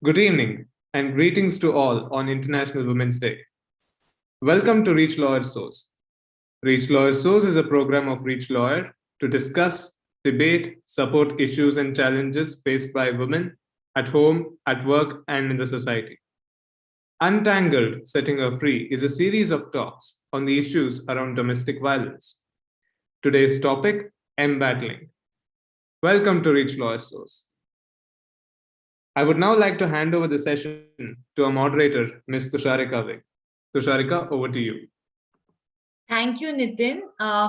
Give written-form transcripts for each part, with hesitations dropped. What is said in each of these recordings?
Good evening and greetings to all on International Women's Day. Welcome to ReachLawyer Sóz. ReachLawyer Sóz is a program of ReachLawyer to discuss, debate, support issues and challenges faced by women at home, at work, and in the society. Untangled, Setting Her Free is a series of talks on the issues around domestic violence. Today's topic, EMBATTLING. Welcome to ReachLawyer Sóz. I would now like to hand over the session to our moderator, Ms. Tusharika Vig. Tusharika, over to you. Thank you, Nitin.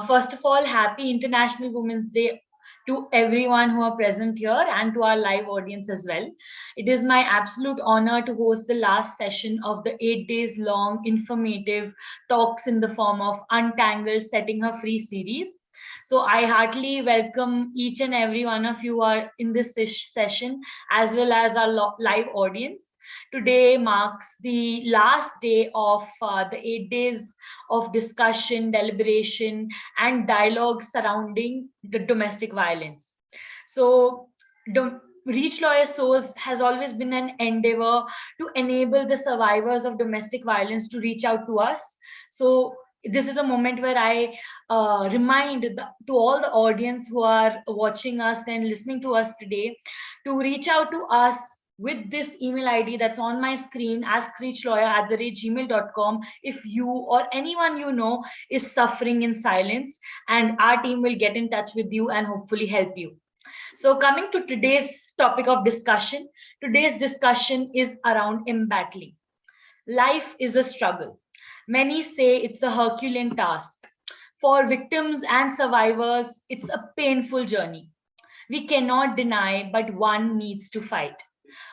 First of all, happy International Women's Day to everyone who are present here and to our live audience as well. It is my absolute honor to host the last session of the 8 days long informative talks in the form of Untangled, Setting Her Free series. So I heartily welcome each and every one of you are in this session as well as our live audience. Today marks the last day of the 8 days of discussion, deliberation, and dialogue surrounding the domestic violence. So, ReachLawyer Sóz has always been an endeavor to enable the survivors of domestic violence to reach out to us. So, this is a moment where I remind to all the audience who are watching us and listening to us today to reach out to us with this email ID that's on my screen, askreachlawyer@gmail.com, if you or anyone you know is suffering in silence, and our team will get in touch with you and hopefully help you. So coming to today's topic of discussion, today's discussion is around embattling. Life is a struggle. Many say it's a Herculean task. For victims and survivors, it's a painful journey. We cannot deny, but one needs to fight.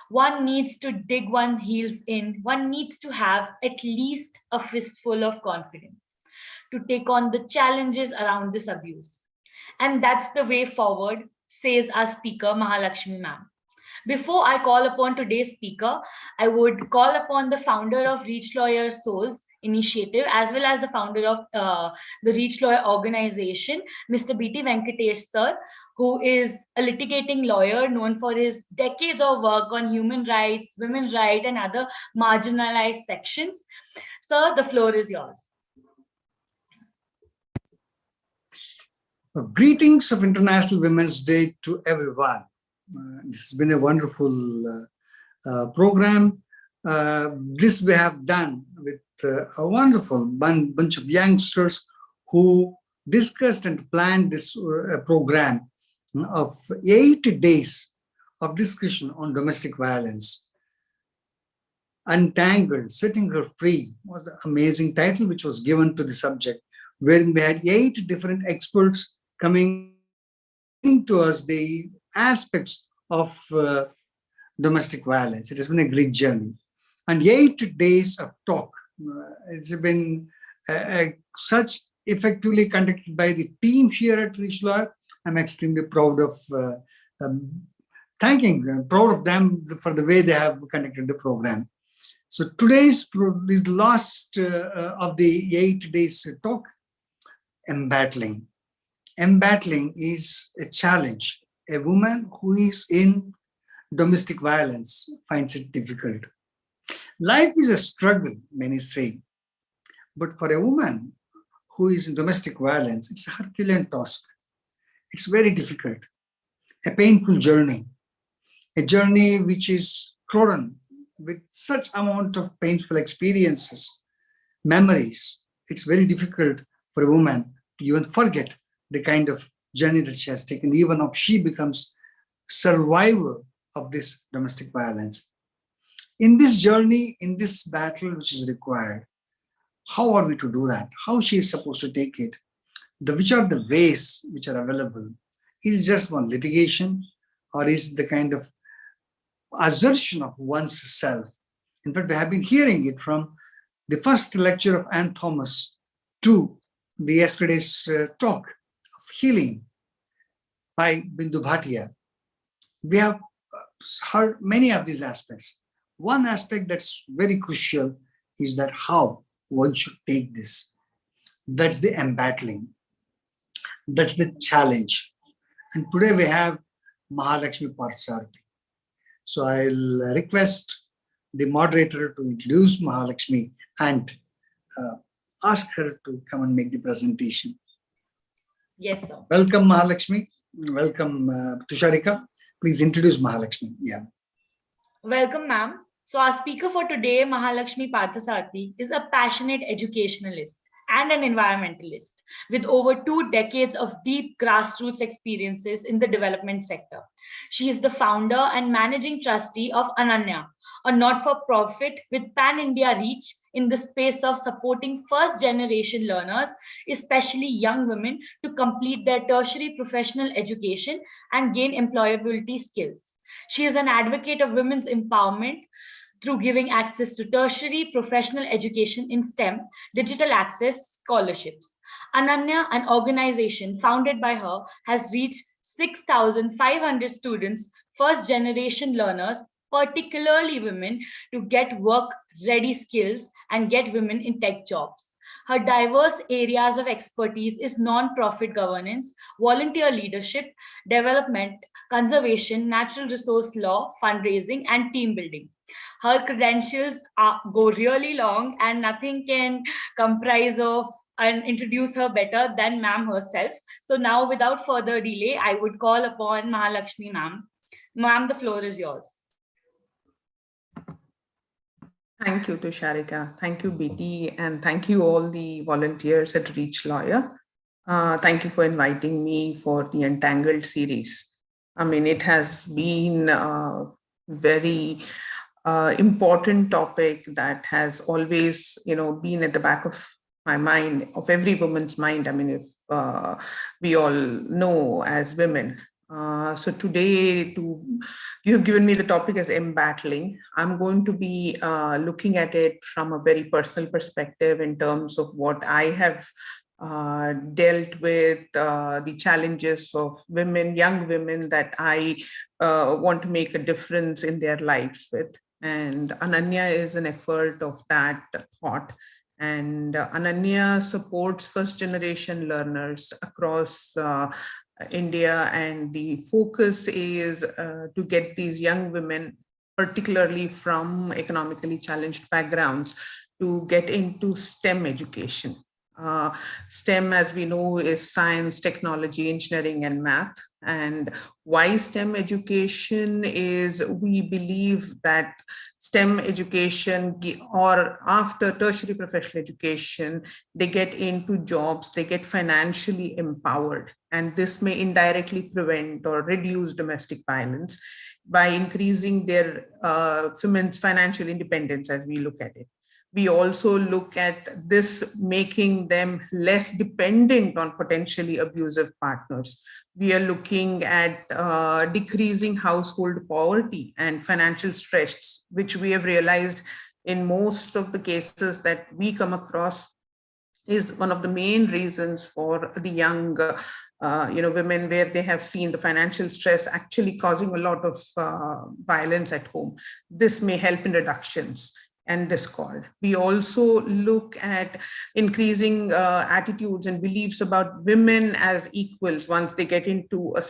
One needs to dig one's heels in. One needs to have at least a fistful of confidence to take on the challenges around this abuse. And that's the way forward, says our speaker, Mahalakshmi ma'am. Before I call upon today's speaker, I would call upon the founder of ReachLawyer Sóz initiative, as well as the founder of the ReachLawyer organization, Mr. B.T. Venkatesh sir, who is a litigating lawyer known for his decades of work on human rights, women's rights, and other marginalized sections. Sir, the floor is yours. Greetings of International Women's Day to everyone. This has been a wonderful program. This we have done with a wonderful bunch of youngsters who discussed and planned this program of 8 days of discussion on domestic violence. Untangled, Setting Her Free was the amazing title which was given to the subject, wherein we had 8 different experts coming to us the aspects of domestic violence. It has been a great journey. And 8 days of talk. It's been such effectively conducted by the team here at ReachLawyer. I'm extremely proud of proud of them for the way they have conducted the program. So today's is the last of the 8 days talk, embattling. Embattling is a challenge. A woman who is in domestic violence finds it difficult. Life is a struggle, many say. But for a woman who is in domestic violence, it's a Herculean task. It's very difficult, a painful journey, a journey which is trodden with such amount of painful experiences, memories. It's very difficult for a woman to even forget the kind of journey that she has taken, even if she becomes survivor of this domestic violence. In this journey, in this battle which is required, how are we to do that? How she is supposed to take it? Which are the ways which are available? Is just one litigation, or is the kind of assertion of one's self? In fact, we have been hearing it from the first lecture of Anne Thomas to the yesterday's talk of healing by Bindu Bhatia. We have heard many of these aspects. One aspect that's very crucial is that how one should take this. That's the embattling. That's the challenge. And today we have Mahalakshmi Parthasarathi. So I'll request the moderator to introduce Mahalakshmi and ask her to come and make the presentation. Yes, sir. Welcome, Mahalakshmi. Welcome, Tusharika. Please introduce Mahalakshmi. Yeah. Welcome, ma'am. So our speaker for today, Mahalakshmi Parthasarathi, is a passionate educationalist and an environmentalist with over 2 decades of deep grassroots experiences in the development sector. She is the founder and managing trustee of Ananya, a not-for-profit with pan-India reach in the space of supporting first-generation learners, especially young women, to complete their tertiary professional education and gain employability skills. She is an advocate of women's empowerment through giving access to tertiary professional education in STEM, digital access scholarships. Ananya, an organization founded by her, has reached 6,500 students, first generation learners, particularly women, to get work ready skills and get women in tech jobs. Her diverse areas of expertise is non-profit governance, volunteer leadership, development, conservation, natural resource law, fundraising, and team building. Her credentials go really long, and nothing can comprise of and introduce her better than ma'am herself. So now, without further delay, I would call upon Mahalakshmi ma'am. Ma'am, the floor is yours. Thank you, Tusharika. Thank you, BT, and thank you all the volunteers at ReachLawyer. Thank you for inviting me for the Untangled series. I mean, it has been a very important topic that has always, been at the back of my mind, of every woman's mind. I mean, if we all know as women. So today, you have given me the topic as embattling. I'm going to be looking at it from a very personal perspective in terms of what I have dealt with, the challenges of women, young women that I want to make a difference in their lives with. And Ananya is an effort of that thought. And Ananya supports first generation learners across India, and the focus is to get these young women, particularly from economically challenged backgrounds, to get into STEM education. STEM, as we know, is science, technology, engineering, and math. And why STEM education is, we believe that STEM education, or after tertiary professional education, they get into jobs, they get financially empowered. And this may indirectly prevent or reduce domestic violence by increasing their women's financial independence, as we look at it. We also look at this making them less dependent on potentially abusive partners. We are looking at decreasing household poverty and financial stress, which we have realized in most of the cases that we come across is one of the main reasons for the young women, where they have seen the financial stress actually causing a lot of violence at home. This may help in reductions and discord. We also look at increasing attitudes and beliefs about women as equals once they get into a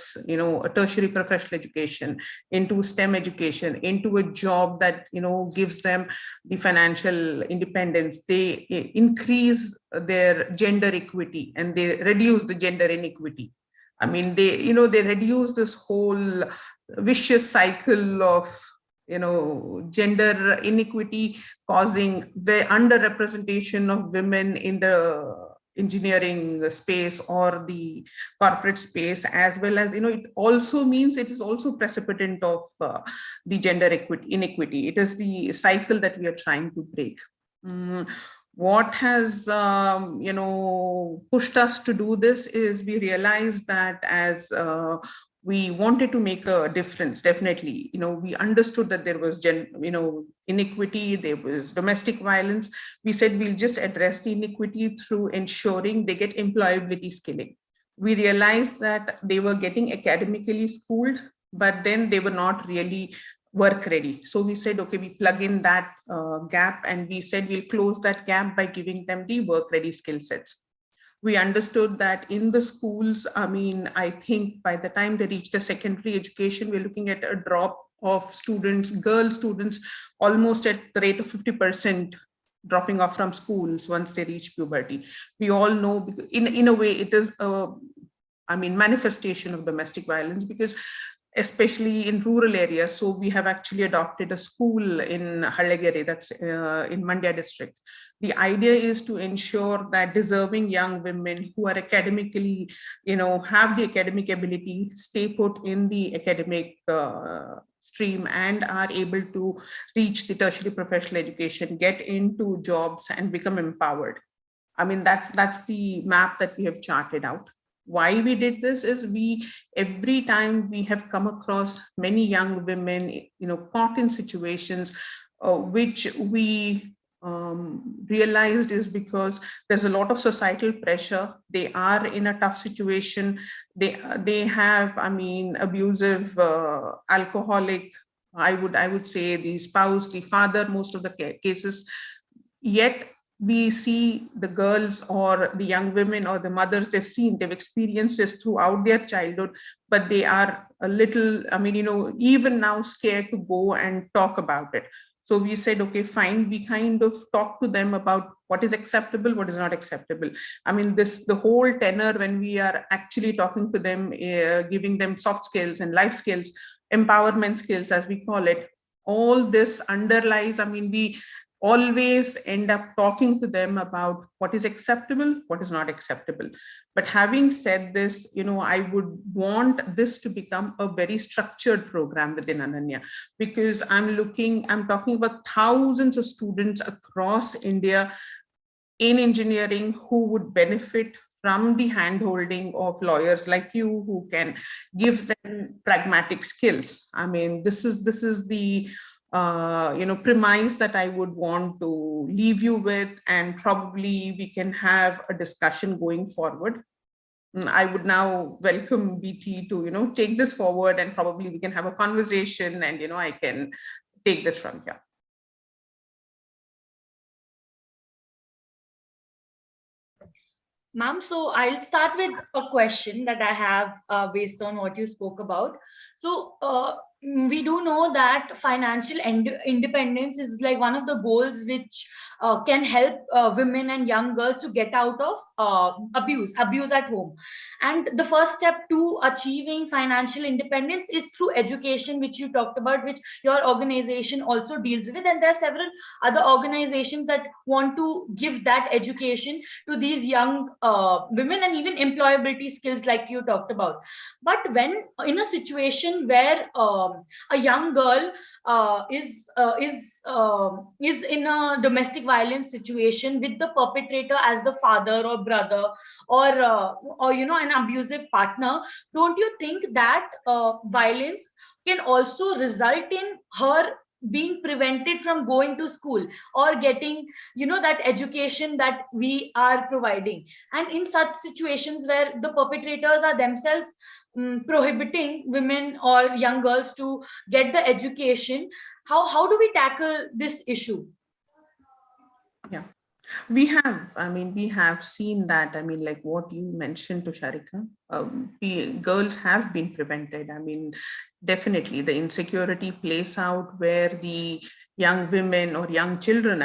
tertiary professional education, into STEM education, into a job that gives them the financial independence. They increase their gender equity and they reduce the gender inequity. I mean, they reduce this whole vicious cycle of gender inequity, causing the underrepresentation of women in the engineering space or the corporate space, as well as it also means it is also precipitant of the gender inequity. It is the cycle that we are trying to break. What has pushed us to do this is we realized that as we wanted to make a difference. Definitely, we understood that there was inequity, there was domestic violence. We said we'll just address the inequity through ensuring they get employability skilling. We realized that they were getting academically schooled, but then they were not really work ready. So we said, okay, we plug in that gap, and we said we'll close that gap by giving them the work ready skill sets. We understood that in the schools, I think by the time they reach the secondary education, we're looking at a drop of students, girl students, almost at the rate of 50% dropping off from schools once they reach puberty. We all know, because in a way, it is a, manifestation of domestic violence, because especially in rural areas. So we have actually adopted a school in Hallegere, that's in Mandya district. The idea is to ensure that deserving young women who are academically, have the academic ability, stay put in the academic stream and are able to reach the tertiary professional education, get into jobs and become empowered. That's the map that we have charted out. Why we did this is every time we have come across many young women, caught in situations which we realized is because there's a lot of societal pressure. They are in a tough situation. They have, abusive, alcoholic, I would say the spouse, the father, most of the cases. Yet we see the girls or the young women or the mothers, they've experienced this throughout their childhood, but they are a little, even now scared to go and talk about it. So we said, okay, fine, we kind of talk to them about what is acceptable, what is not acceptable. The whole tenor when we are actually talking to them, giving them soft skills and life skills, empowerment skills, as we call it, all this underlies, we always end up talking to them about what is acceptable, what is not acceptable. But having said this, I would want this to become a very structured program within Ananya, because I'm talking about thousands of students across India in engineering who would benefit from the handholding of lawyers like you, who can give them pragmatic skills. This is the premise that I would want to leave you with, and probably we can have a discussion going forward. I would now welcome BT to, take this forward, and probably we can have a conversation, and, I can take this from here. Ma'am, so I'll start with a question that I have based on what you spoke about. So we do know that financial independence is like one of the goals which can help women and young girls to get out of abuse at home. And the first step to achieving financial independence is through education, which you talked about, which your organization also deals with. And there are several other organizations that want to give that education to these young women, and even employability skills like you talked about. But when in a situation where a young girl is in a domestic violence situation with the perpetrator as the father or brother, or an abusive partner, don't you think that violence can also result in her being prevented from going to school or getting that education that we are providing? And in such situations where the perpetrators are themselves prohibiting women or young girls to get the education, how do we tackle this issue? Yeah, we have seen that, like what you mentioned to Sharika, girls have been prevented. Definitely the insecurity plays out where the young women or young children,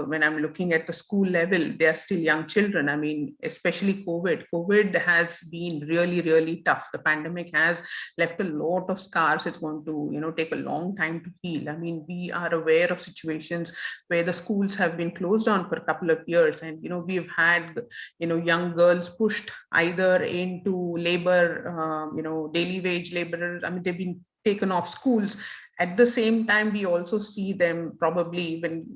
when I'm looking at the school level, they are still young children. Especially COVID has been really, really tough. The pandemic has left a lot of scars. It's going to, take a long time to heal. We are aware of situations where the schools have been closed down for a couple of years, and, we've had, young girls pushed either into labor, daily wage laborers. They've been taken off schools. At the same time, we also see them probably even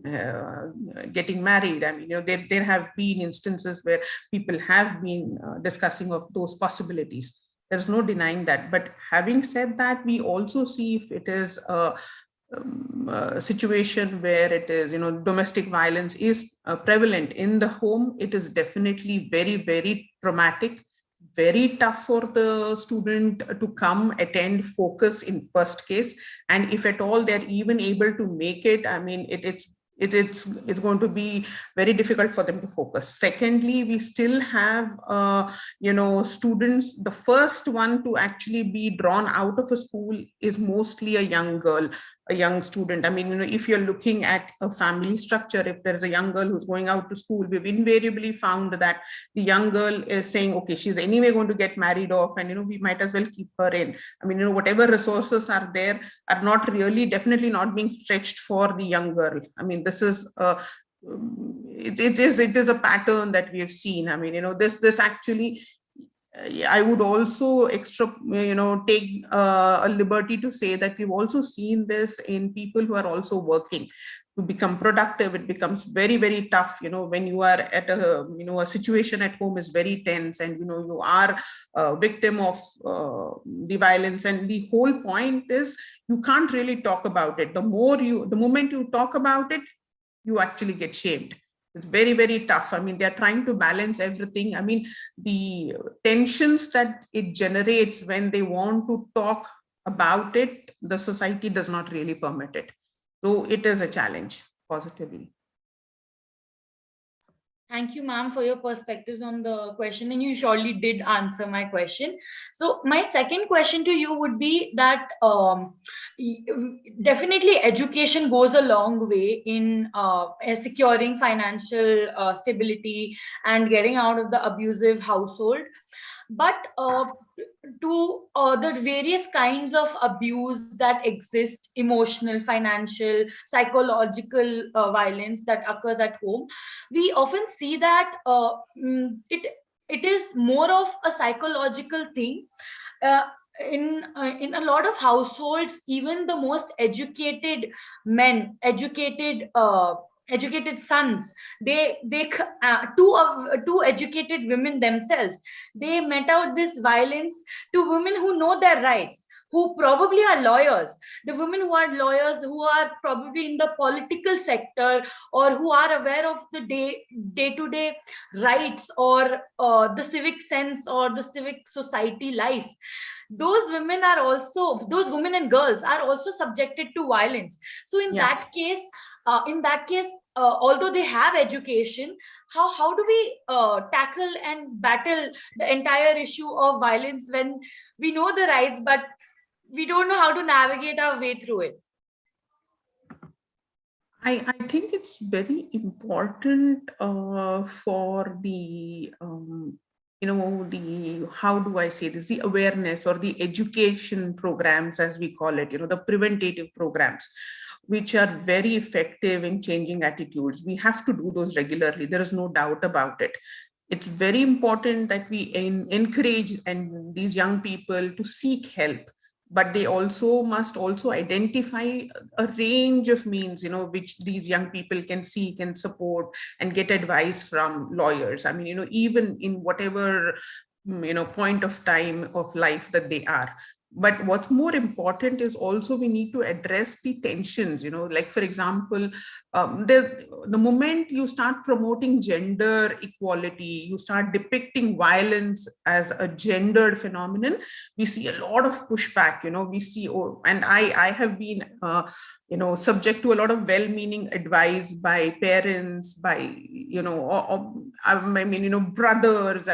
getting married. There have been instances where people have been discussing of those possibilities. There's no denying that. But having said that, we also see if it is a situation where it is, domestic violence is prevalent in the home, it is definitely very, very traumatic, very tough for the student to come, attend, focus in first case. And if at all they're even able to make it, it's going to be very difficult for them to focus. Secondly, we still have students. The first one to actually be drawn out of a school is mostly a young girl, a young student. I mean, if you're looking at a family structure, if there's a young girl who's going out to school, we've invariably found that the young girl is saying, okay, she's anyway going to get married off, and we might as well keep her in. I mean, whatever resources are there are not really, definitely not being stretched for the young girl. I mean, this is it is a pattern that we have seen. I mean, this actually, I would also take a liberty to say that we've also seen this in people who are also working. To become productive, it becomes very, very tough, when you are at a situation at home is very tense, and you are a victim of the violence, and the whole point is you can't really talk about it. The moment you talk about it, you actually get shamed. It's very, very tough. I mean, they're trying to balance everything. I mean, the tensions that it generates when they want to talk about it, the society does not really permit it. So it is a challenge, positively. Thank you, ma'am, for your perspectives on the question, and you surely did answer my question. So my second question to you would be that definitely education goes a long way in securing financial stability and getting out of the abusive household. But to the various kinds of abuse that exist, emotional, financial, psychological violence that occurs at home, we often see that it is more of a psychological thing. In a lot of households, even the most educated men, educated sons, two educated women themselves, they met out this violence to women who know their rights, who probably are lawyers. The women who are lawyers, who are probably in the political sector, or who are aware of the day-to-day rights, or the civic sense, or the civic society life, those women and girls are also subjected to violence. So in that case, although they have education, how do we tackle and battle the entire issue of violence when we know the rights, but we don't know how to navigate our way through it? I think it's very important for the how do I say this, the awareness or the education programs, as we call it, the preventative programs, which are very effective in changing attitudes. We have to do those regularly. There is no doubt about it. It's very important that we encourage these young people to seek help, but they must also identify a range of means, which these young people can seek and support and get advice from lawyers. I mean, even in whatever, point of time of life that they are. But what's more important is also we need to address the tensions, like, for example, the moment you start promoting gender equality, you start depicting violence as a gendered phenomenon, we see a lot of pushback. We see, and I have been subject to a lot of well-meaning advice by parents, by brothers,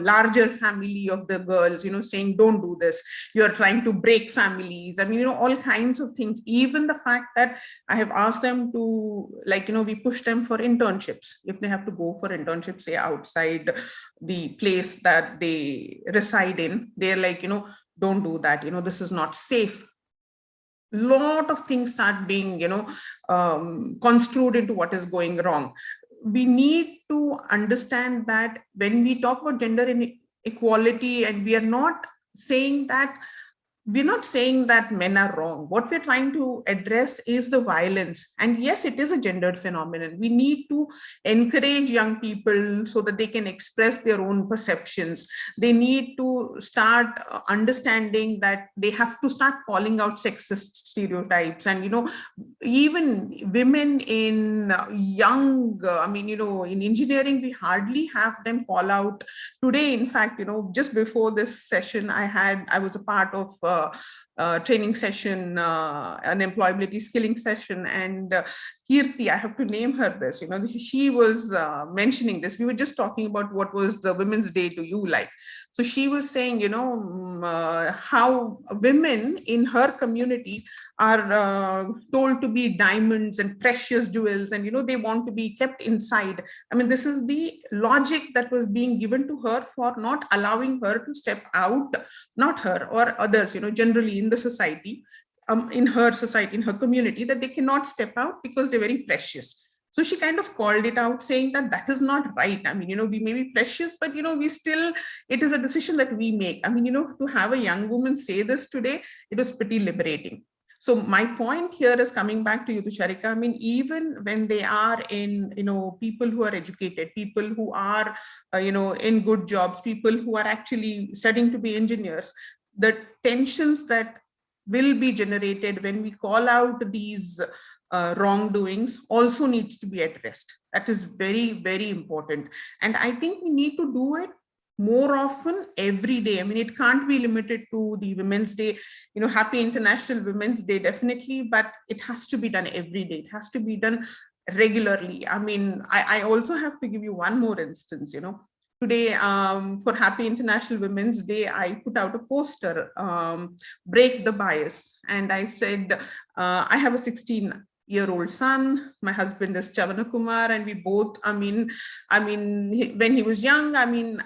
larger family of the girls, saying, don't do this, you're trying to break families. I mean, all kinds of things. Even the fact that I have asked them to, we push them for internships. If they have to go for internships, say outside the place that they reside in, they're like, don't do that. This is not safe. Lot of things start being, construed into what is going wrong. We need to understand that when we talk about gender inequality, and we're not saying that men are wrong. What we're trying to address is the violence. And yes, it is a gendered phenomenon. We need to encourage young people so that they can express their own perceptions. They need to start understanding that they have to start calling out sexist stereotypes. And, even women in in engineering, we hardly have them call out. Today, in fact, just before this session, I was a part of training session, an employability skilling session, and Kirti, I have to name her this, she was mentioning this. We were just talking about what was the Women's Day to you like. So she was saying, how women in her community are told to be diamonds and precious jewels, and they want to be kept inside. I mean, this is the logic that was being given to her for not allowing her to step out, not her or others, generally in the society, in her society, in her community, that they cannot step out because they're very precious. So she kind of called it out, saying that that is not right. I mean, we may be precious, but, we still, it is a decision that we make. I mean, to have a young woman say this today, it was pretty liberating. So my point here is coming back to you, Tusharika. I mean, even when they are in, people who are educated, people who are, in good jobs, people who are actually studying to be engineers, the tensions that will be generated when we call out these wrongdoings also needs to be addressed. That is very, very important. And I think we need to do it more often every day. I mean, it can't be limited to the Women's Day, happy International Women's Day, definitely, but it has to be done every day. It has to be done regularly. I mean, I also have to give you one more instance, Today, for Happy International Women's Day, I put out a poster, Break the Bias. And I said, I have a 16-year-old son. My husband is Chavanakumar, and we both, when he was young,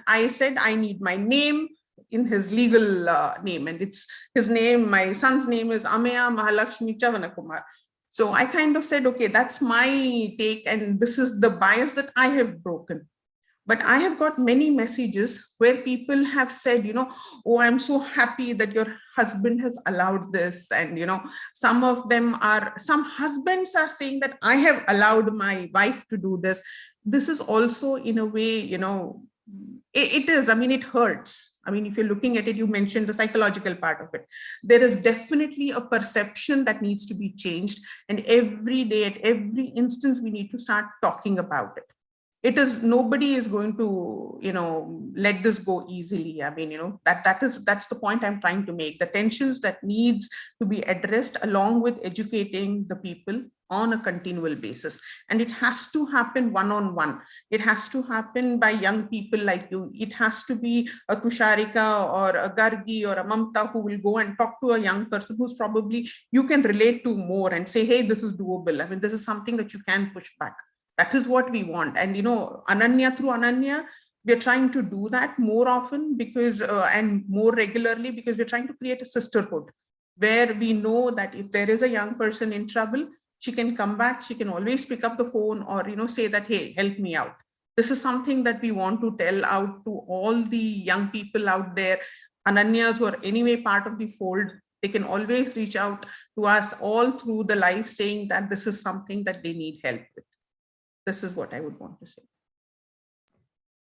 I said, I need my name in his legal name. And it's his name, my son's name is Ameya Mahalakshmi Chavanakumar. So I kind of said, okay, that's my take. And this is the bias that I have broken. But I have got many messages where people have said, oh, I'm so happy that your husband has allowed this. And, some husbands are saying that I have allowed my wife to do this. This is also in a way, it is, it hurts. I mean, if you're looking at it, you mentioned the psychological part of it. There is definitely a perception that needs to be changed. And every day, at every instance, we need to start talking about it. Nobody is going to, let this go easily. I mean, that's the point I'm trying to make. The tensions that needs to be addressed along with educating the people on a continual basis. And it has to happen one-on-one. It has to happen by young people like you. It has to be a Tusharika or a Gargi or a Mamta who will go and talk to a young person who's probably you can relate to more and say, hey, this is doable. I mean, this is something that you can push back. That is what we want. And, Ananya through Ananya, we're trying to do that more often because, and more regularly, because we're trying to create a sisterhood where we know that if there is a young person in trouble, she can come back, she can always pick up the phone or, say that, hey, help me out. This is something that we want to tell out to all the young people out there, Ananyas who are anyway part of the fold. They can always reach out to us all through the life saying that this is something that they need help with. This is what I would want to say.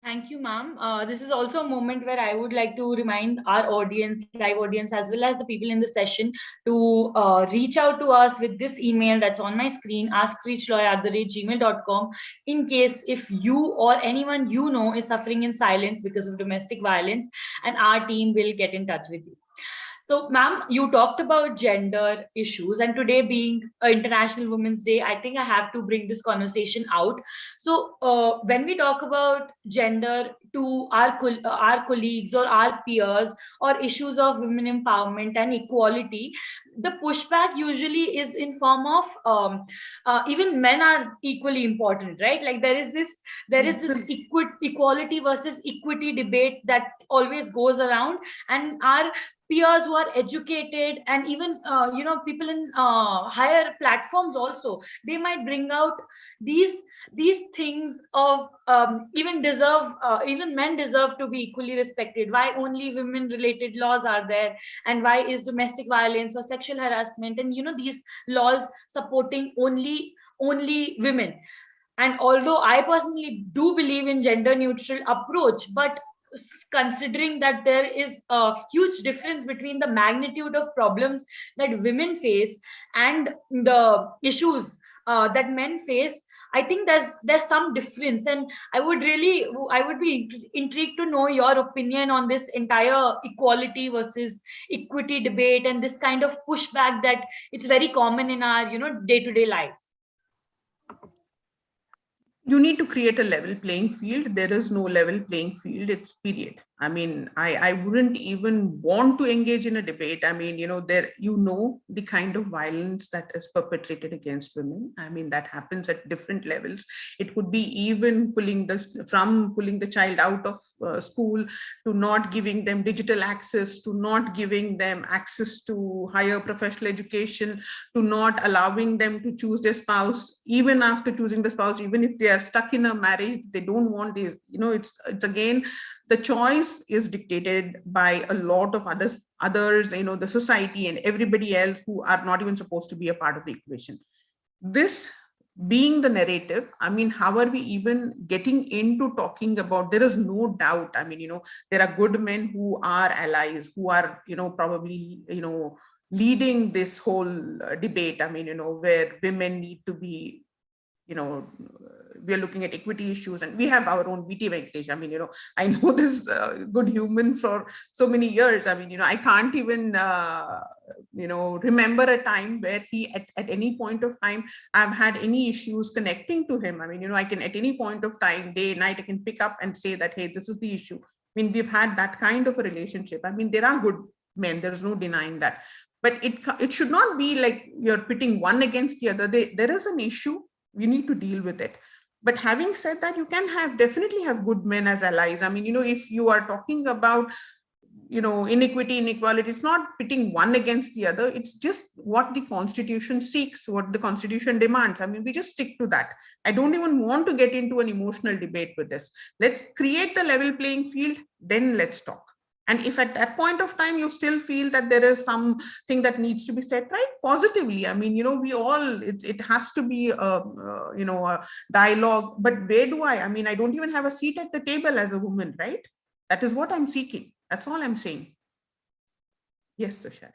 Thank you, ma'am. This is also a moment where I would like to remind our audience, live audience, as well as the people in the session to reach out to us with this email that's on my screen, askreachlawyer@gmail.com, in case if you or anyone is suffering in silence because of domestic violence, and our team will get in touch with you. So, ma'am, you talked about gender issues, and today being International Women's Day, I think I have to bring this conversation out. So, when we talk about gender to our colleagues or our peers, or issues of women empowerment and equality, the pushback usually is in form of even men are equally important, right? Like there is this equality versus equity debate that always goes around, and our peers who are educated and even people in higher platforms also, they might bring out these things of even men deserve to be equally respected. Why only women related laws are there, and why is domestic violence or sexual harassment and these laws supporting only women? And although I personally do believe in gender neutral approach, but considering that there is a huge difference between the magnitude of problems that women face and the issues that men face, I think there's some difference, and I would be intrigued to know your opinion on this entire equality versus equity debate, and this kind of pushback that it's very common in our day-to-day life. You need to create a level playing field. There is no level playing field. It's period. I mean, I wouldn't even want to engage in a debate. I mean, the kind of violence that is perpetrated against women. I mean, that happens at different levels. It could be even pulling the child out of school, to not giving them digital access, to not giving them access to higher professional education, to not allowing them to choose their spouse, even after choosing the spouse, even if they are stuck in a marriage, they don't want this. It's again, the choice is dictated by a lot of others, the society and everybody else who are not even supposed to be a part of the equation. This being the narrative, I mean, how are we even getting into talking about? There is no doubt. I mean, there are good men who are allies, who are, probably, leading this whole debate. I mean, where women need to be, we are looking at equity issues, and we have our own VT Venkatesh. I mean, I know this good human for so many years. I mean, I can't even, remember a time where he, at any point of time, I've had any issues connecting to him. I mean, I can, at any point of time, day, night, I can pick up and say that, hey, this is the issue. I mean, we've had that kind of a relationship. I mean, there are good men. There's no denying that. But it should not be like you're pitting one against the other. There is an issue. We need to deal with it. But having said that, you can definitely have good men as allies. I mean, if you are talking about, inequality, it's not pitting one against the other. It's just what the Constitution seeks, what the Constitution demands. I mean, we just stick to that. I don't even want to get into an emotional debate with this. Let's create the level playing field, then let's talk. And if at that point of time you still feel that there is something that needs to be said, right, positively, I mean, it has to be a dialogue. But where do I mean, I don't even have a seat at the table as a woman, right? That is what I'm seeking. That's all I'm saying. Yes, Tushar.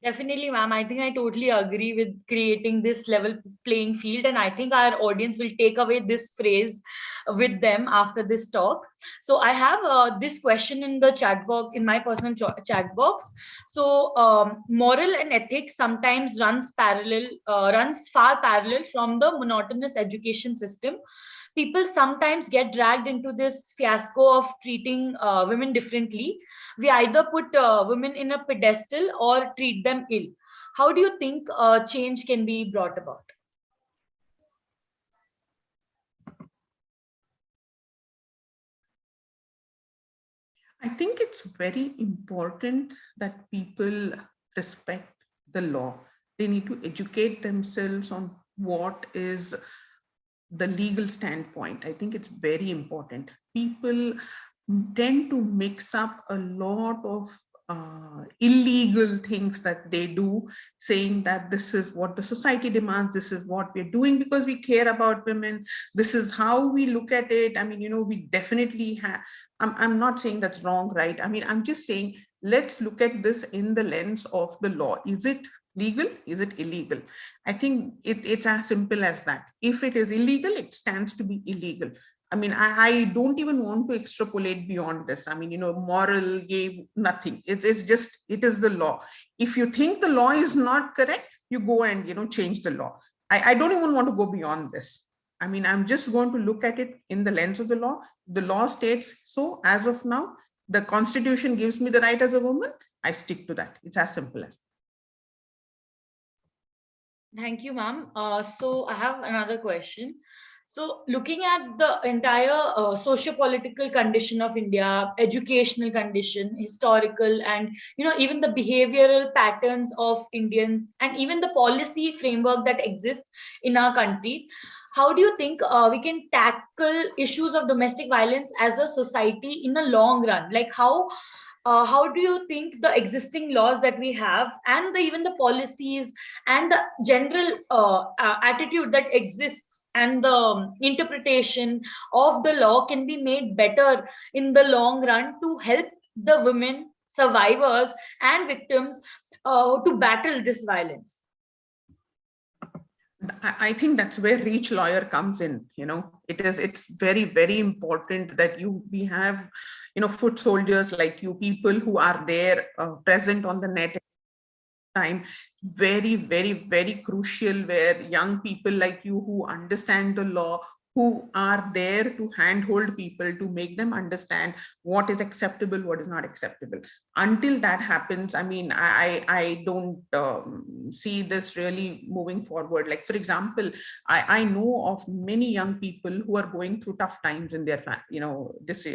Definitely, ma'am. I think I totally agree with creating this level playing field. And I think our audience will take away this phrase with them after this talk. So I have this question in the chat box, in my personal chat box. So moral and ethics sometimes runs far parallel from the monotonous education system. People sometimes get dragged into this fiasco of treating women differently. We either put women in a pedestal or treat them ill. How do you think change can be brought about? I think it's very important that people respect the law. They need to educate themselves on what is the legal standpoint. I think it's very important. People tend to mix up a lot of illegal things that they do, saying that this is what the society demands, this is what we're doing because we care about women, this is how we look at it. I mean, we definitely have, I'm not saying that's wrong, right? I mean, I'm just saying, let's look at this in the lens of the law. Is it legal? Is it illegal? I think it's as simple as that. If it is illegal, it stands to be illegal. I mean, I don't even want to extrapolate beyond this. I mean, moral, gay, nothing. It's just, it is the law. If you think the law is not correct, you go and, change the law. I don't even want to go beyond this. I mean, I'm just going to look at it in the lens of the law. The law states so as of now. The Constitution gives me the right as a woman. I stick to that. It's as simple as that. Thank you, ma'am. So I have another question. So looking at the entire socio-political condition of India, educational condition, historical, and even the behavioral patterns of Indians, and even the policy framework that exists in our country, how do you think we can tackle issues of domestic violence as a society in a long run? Like how do you think the existing laws that we have and even the policies and the general attitude that exists and the interpretation of the law can be made better in the long run to help the women survivors and victims to battle this violence? I think that's where ReachLawyer comes in. It's very, very important that we have, foot soldiers like you, people who are there, present on the net time. Very, very, very crucial, where young people like you who understand the law, who are there to handhold people to make them understand what is acceptable, what is not acceptable. Until that happens, I mean, I don't see this really moving forward. Like, for example, I know of many young people who are going through tough times in their this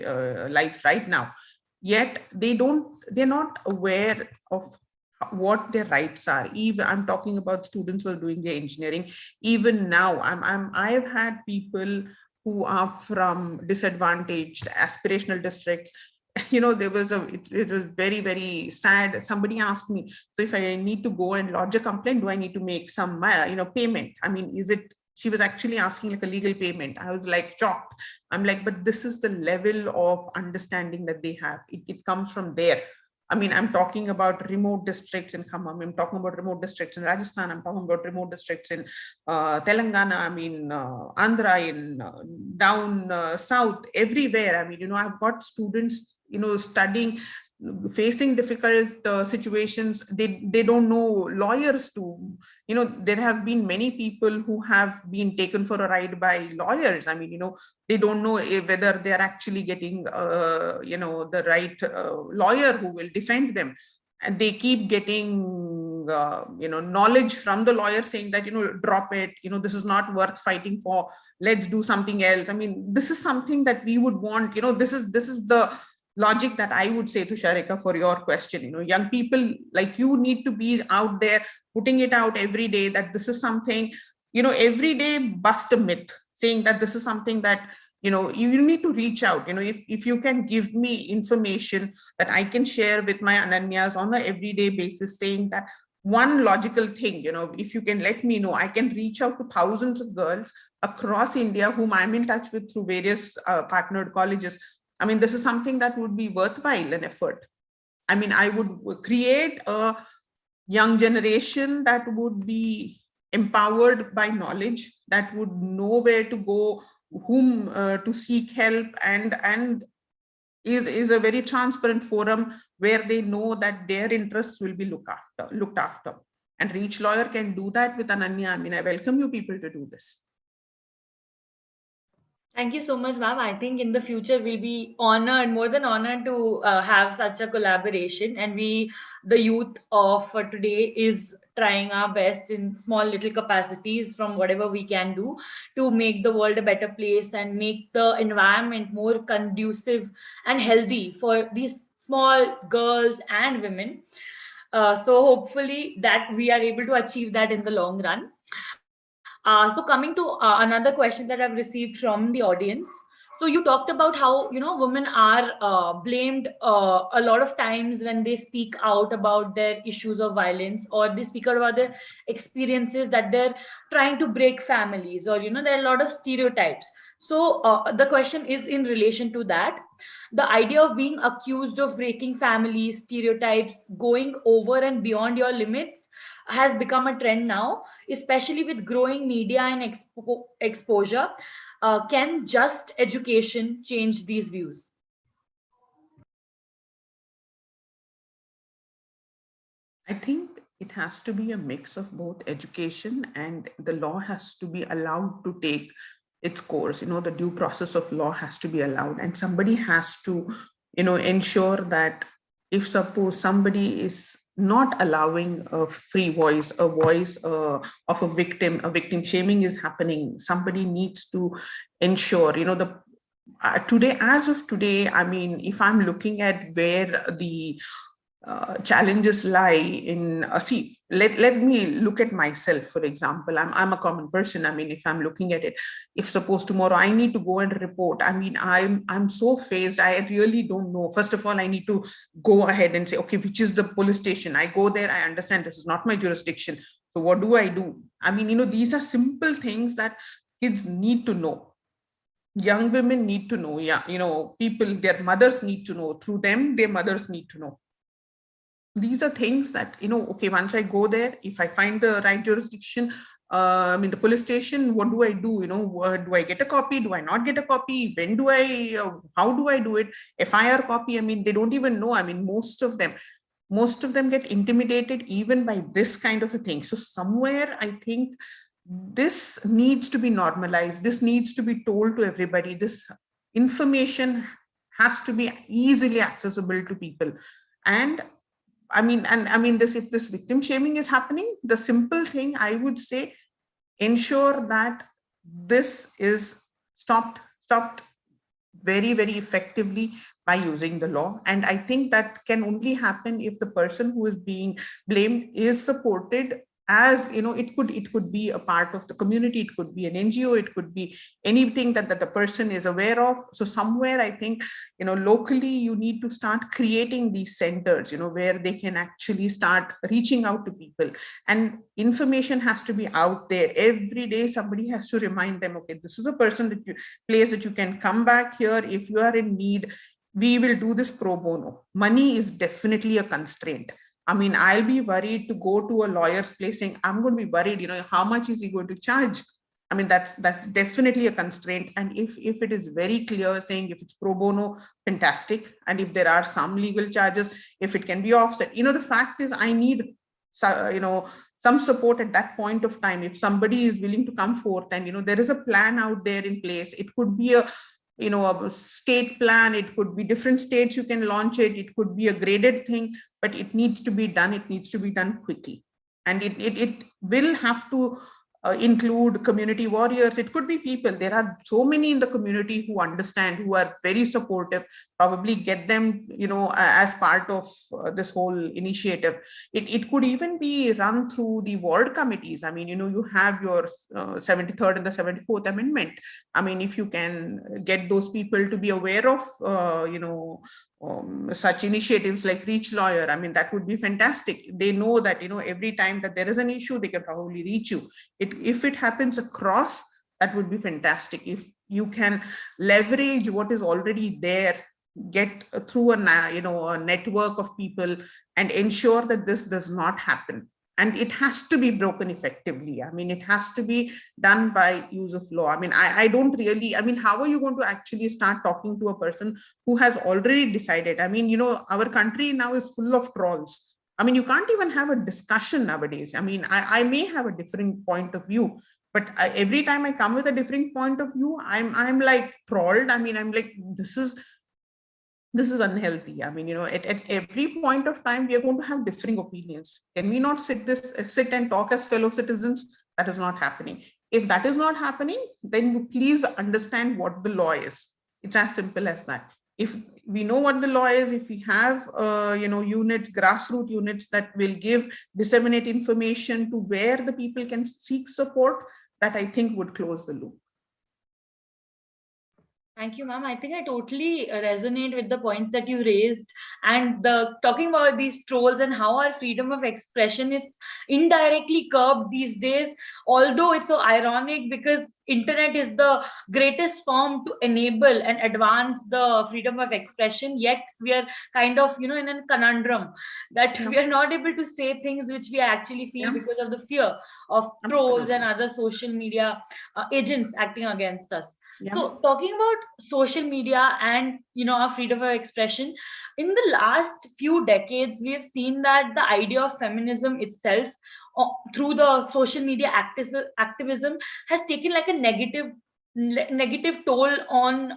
life right now, yet they're not aware of what their rights are. Even I'm talking about students who are doing their engineering. Even now, I've had people who are from disadvantaged aspirational districts. There was it was very, very sad. Somebody asked me, so if I need to go and lodge a complaint, do I need to make some payment? I mean, she was actually asking like a legal payment. I was like shocked. I'm like, but this is the level of understanding that they have. It comes from there. I mean, I'm talking about remote districts in Khammam. I'm talking about remote districts in Rajasthan. I'm talking about remote districts in Telangana. I mean, Andhra, in down south, everywhere. I mean, I've got students, studying, facing difficult situations. They don't know lawyers to, there have been many people who have been taken for a ride by lawyers. I mean, they don't know whether they're actually getting the right lawyer who will defend them, and they keep getting knowledge from the lawyer saying that drop it, this is not worth fighting for, let's do something else. I mean, this is something that we would want. This is the logic that I would say to Sharika for your question. Young people like you need to be out there putting it out every day, that this is something, every day bust a myth, saying that this is something that, you need to reach out. If you can give me information that I can share with my Ananyas on an everyday basis, saying that one logical thing, if you can let me know, I can reach out to thousands of girls across India whom I'm in touch with through various partnered colleges. I mean, this is something that would be worthwhile an effort. I mean, I would create a young generation that would be empowered by knowledge, that would know where to go, whom to seek help, and is a very transparent forum where they know that their interests will be looked after. And ReachLawyer can do that with Ananya. I mean, I welcome you people to do this. Thank you so much, ma'am. I think in the future we'll be honored, more than honored, to have such a collaboration. And the youth of today, is trying our best in small little capacities from whatever we can do to make the world a better place and make the environment more conducive and healthy for these small girls and women. So hopefully that we are able to achieve that in the long run. So coming to another question that I've received from the audience. So you talked about how women are blamed a lot of times when they speak out about their issues of violence, or they speak out about their experiences that they're trying to break families, or there are a lot of stereotypes. So the question is in relation to that. The idea of being accused of breaking families, stereotypes, going over and beyond your limits has become a trend now, especially with growing media and exposure. Can just education change these views? I think it has to be a mix of both education, and the law has to be allowed to take its course. The due process of law has to be allowed, and somebody has to, ensure that if suppose somebody is not allowing a free voice, a voice of a victim shaming is happening, somebody needs to ensure, today, as of today, I mean, if I'm looking at where the challenges lie in, see, let me look at myself, for example. I'm a common person. I mean, if I'm looking at it, if suppose tomorrow I need to go and report, I mean, I'm so phased, I really don't know. First of all, I need to go ahead and say, okay, which is the police station? I go there, I understand this is not my jurisdiction, so what do I do? I mean, these are simple things that kids need to know. Young women need to know. Yeah, people, their mothers need to know. Through them, their mothers need to know. These are things that, okay, once I go there, if I find the right jurisdiction, I mean, the police station, what do I do? Do I get a copy? Do I not get a copy? When do I, how do I do it? FIR copy, I mean, they don't even know. I mean, most of them get intimidated even by this kind of a thing. So somewhere I think this needs to be normalized. This needs to be told to everybody. This information has to be easily accessible to people. And I mean, if this victim shaming is happening, the simple thing I would say, ensure that this is stopped very, very effectively by using the law. And I think that can only happen if the person who is being blamed is supported. As it could be a part of the community, it could be an NGO, it could be anything that the person is aware of. So somewhere I think locally you need to start creating these centers where they can actually start reaching out to people, and information has to be out there every day. Somebody has to remind them, okay, this is a person place that you can come back here if you are in need. We will do this pro bono. Money is definitely a constraint. I mean, I'll be worried to go to a lawyer's place saying, I'm going to be worried, how much is he going to charge? I mean, that's definitely a constraint. And if it is very clear saying if it's pro bono, fantastic. And if there are some legal charges, if it can be offset, the fact is I need, some support at that point of time. If somebody is willing to come forth and, there is a plan out there in place, it could be a state plan, it could be different states you can launch it could be a graded thing, but it needs to be done. It needs to be done quickly. And it will have to include community warriors. It could be people. There are so many in the community who understand, who are very supportive. Probably get them, as part of this whole initiative. It could even be run through the ward committees. I mean, you have your 73rd and the 74th Amendment. I mean, if you can get those people to be aware of, such initiatives like ReachLawyer, I mean, that would be fantastic. They know that, every time that there is an issue, they can probably reach you. If it happens across, that would be fantastic. If you can leverage what is already there, get through a network of people and ensure that this does not happen. And it has to be broken effectively. I mean, it has to be done by use of law. I mean, I don't really, I mean, how are you going to actually start talking to a person who has already decided? I mean, our country now is full of trolls. I mean, you can't even have a discussion nowadays. I mean, I may have a different point of view, but every time I come with a different point of view, I'm like trolled. I mean, I'm like, this is unhealthy. I mean, at every point of time, we are going to have differing opinions. Can we not sit and talk as fellow citizens? That is not happening. If that is not happening, then you please understand what the law is. It's as simple as that. If we know what the law is, if we have, units, grassroots units that will disseminate information to where the people can seek support, that I think would close the loop. Thank you, ma'am. I think I totally resonate with the points that you raised, and talking about these trolls and how our freedom of expression is indirectly curbed these days. Although it's so ironic because internet is the greatest form to enable and advance the freedom of expression, yet we are kind of in a conundrum that we are not able to say things which we actually feel because of the fear of trolls and other social media agents acting against us. Yeah. So talking about social media and our freedom of expression, in the last few decades, we have seen that the idea of feminism itself, through the social media activism, has taken like a negative toll on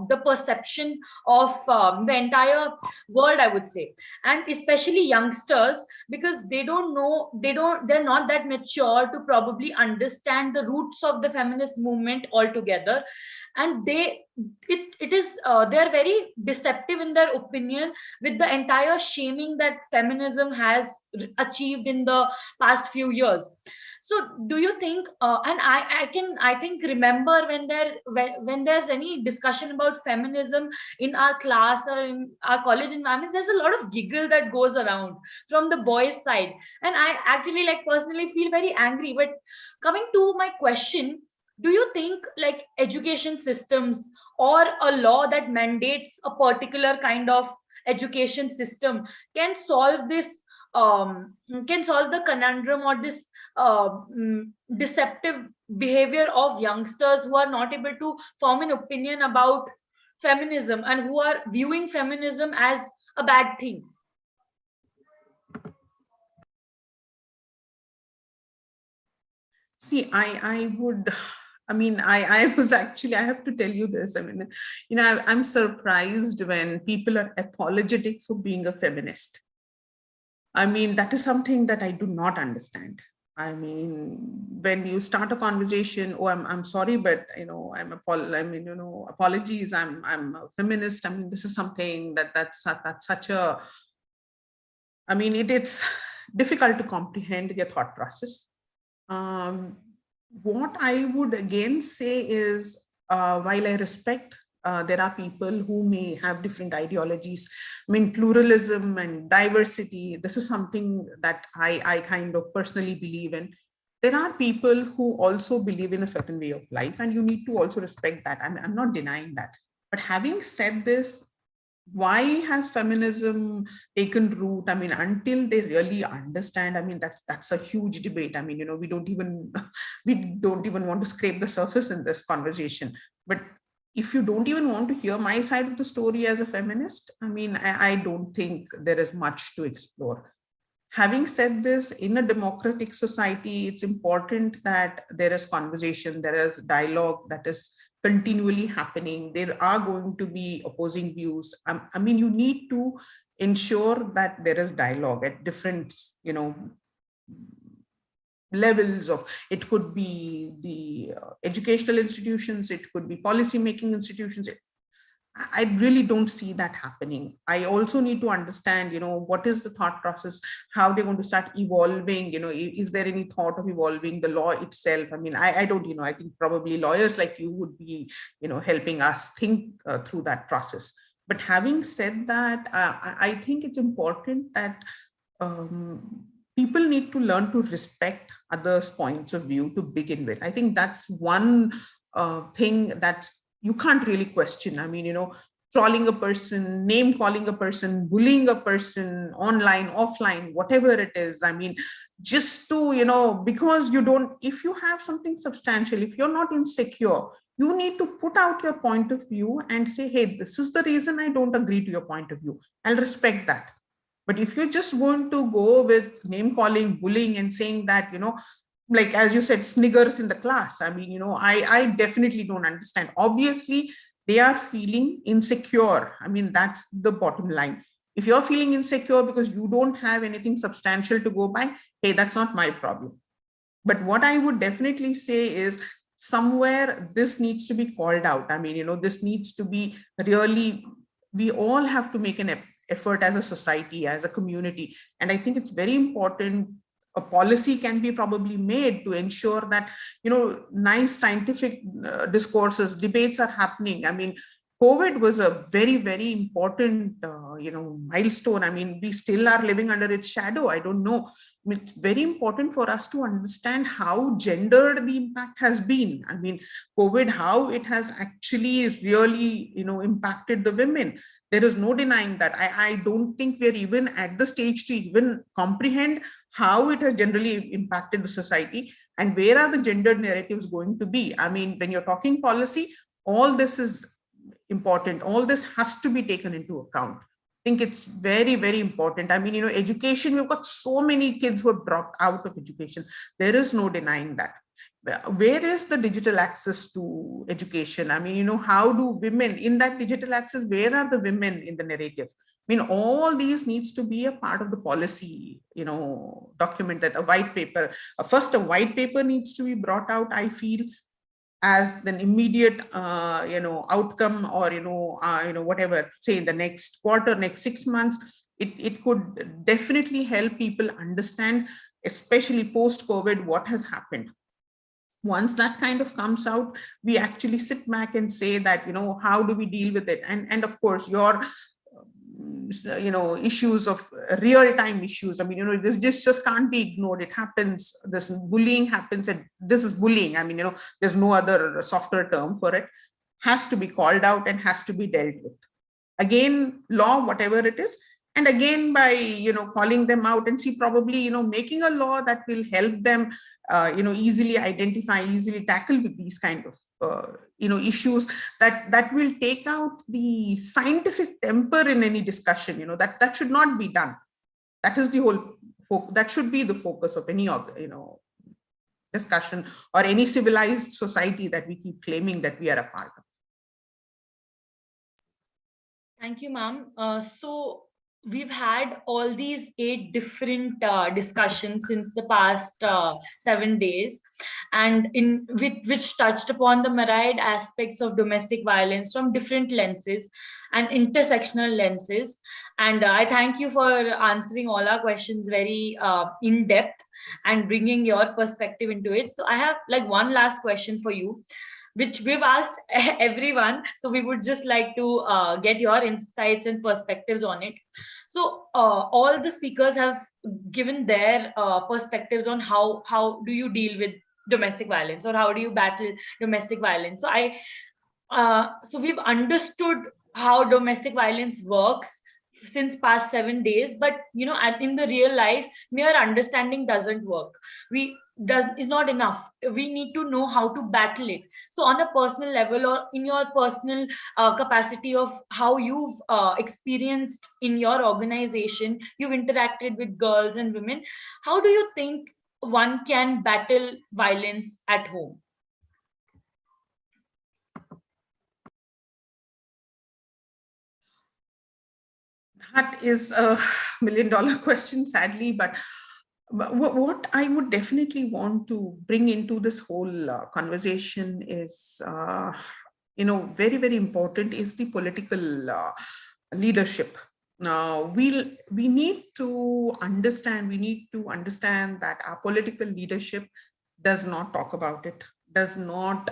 the perception of the entire world, I would say, and especially youngsters, because they're not that mature to probably understand the roots of the feminist movement altogether, and they're very deceptive in their opinion with the entire shaming that feminism has achieved in the past few years. So do you think, and I think remember when there's any discussion about feminism in our class or in our college environments, there's a lot of giggle that goes around from the boys' side. And I actually personally feel very angry. But coming to my question, do you think education systems or a law that mandates a particular kind of education system can solve this, can solve the conundrum or this deceptive behavior of youngsters who are not able to form an opinion about feminism and who are viewing feminism as a bad thing? See, I was actually, I have to tell you this. I mean, I'm surprised when people are apologetic for being a feminist. I mean, that is something that I do not understand. I mean, when you start a conversation, oh, I'm sorry, but apologies, I'm a feminist. I mean, this is something that's such a, I mean, it's difficult to comprehend your thought process. What I would again say is, while I respect there are people who may have different ideologies. I mean, pluralism and diversity, this is something that I kind of personally believe in. There are people who also believe in a certain way of life, and you need to also respect that. I'm not denying that. But having said this, why has feminism taken root? I mean, until they really understand, I mean, that's a huge debate. I mean, we don't even want to scrape the surface in this conversation. But if you don't even want to hear my side of the story as a feminist, I mean, I don't think there is much to explore. Having said this, in a democratic society, it's important that there is conversation, there is dialogue that is continually happening. There are going to be opposing views. I mean, you need to ensure that there is dialogue at different, levels of, it could be the educational institutions, it could be policy making institutions. I really don't see that happening. I also need to understand, what is the thought process, how they're going to start evolving, is there any thought of evolving the law itself? I mean, I don't, I think probably lawyers like you would be, helping us think through that process. But having said that, I think it's important that people need to learn to respect others' points of view to begin with. I think that's one thing that you can't really question. I mean, trolling a person, name calling a person, bullying a person, online, offline, whatever it is. I mean, just to, because you don't, if you have something substantial, if you're not insecure, you need to put out your point of view and say, hey, this is the reason I don't agree to your point of view. I'll respect that. But if you're just going to go with name calling, bullying, and saying that, like, as you said, sniggers in the class, I mean, I definitely don't understand. Obviously, they are feeling insecure. I mean, that's the bottom line. If you're feeling insecure because you don't have anything substantial to go by, hey, that's not my problem. But what I would definitely say is, somewhere this needs to be called out. I mean, this needs to be really, we all have to make an effort as a society, as a community. And I think it's very important a policy can be probably made to ensure that, nice scientific discourses, debates are happening. I mean, COVID was a very, very important, milestone. I mean, we still are living under its shadow. I don't know. I mean, it's very important for us to understand how gendered the impact has been. I mean, COVID, how it has actually really, impacted the women. There is no denying that. I don't think we're even at the stage to even comprehend how it has generally impacted the society and where are the gendered narratives going to be. I mean, when you're talking policy, all this is important. All this has to be taken into account. I think it's very, very important. I mean, education, we've got so many kids who have dropped out of education. There is no denying that. Where is the digital access to education? I mean, how do women in that digital access, where are the women in the narrative? I mean, all these needs to be a part of the policy, document, that a white paper. First, a white paper needs to be brought out, I feel, as an immediate, outcome, or, whatever, say in the next quarter, next 6 months, it could definitely help people understand, especially post-COVID, what has happened. Once that kind of comes out, we actually sit back and say that, how do we deal with it? And of course, your issues of real-time issues. I mean, this just can't be ignored. It happens. This bullying happens, and this is bullying. I mean, there's no other softer term for it. Has to be called out and has to be dealt with. Again, law, whatever it is, And again, by, calling them out and see, probably, making a law that will help them, easily identify, easily tackle with these kind of, issues, that will take out the scientific temper in any discussion, that should not be done. That is the whole that should be the focus of any of, discussion, or any civilized society that we keep claiming that we are a part of. Thank you, ma'am. So we've had all these 8 different discussions since the past 7 days, and which touched upon the myriad aspects of domestic violence from different lenses and intersectional lenses. And I thank you for answering all our questions very in depth and bringing your perspective into it. So I have like one last question for you, which we've asked everyone. So we would just like to get your insights and perspectives on it. So all the speakers have given their perspectives on how do you deal with domestic violence, or how do you battle domestic violence. So we've understood how domestic violence works since past 7 days, but in the real life, mere understanding doesn't work. Is not enough. We need to know how to battle it. So on a personal level, or in your personal capacity of how you've experienced in your organization, you've interacted with girls and women, how do you think one can battle violence at home? That is a $1 million question, sadly, but what I would definitely want to bring into this whole conversation is, very, very important, is the political leadership. We need to understand that our political leadership does not talk about it, does not,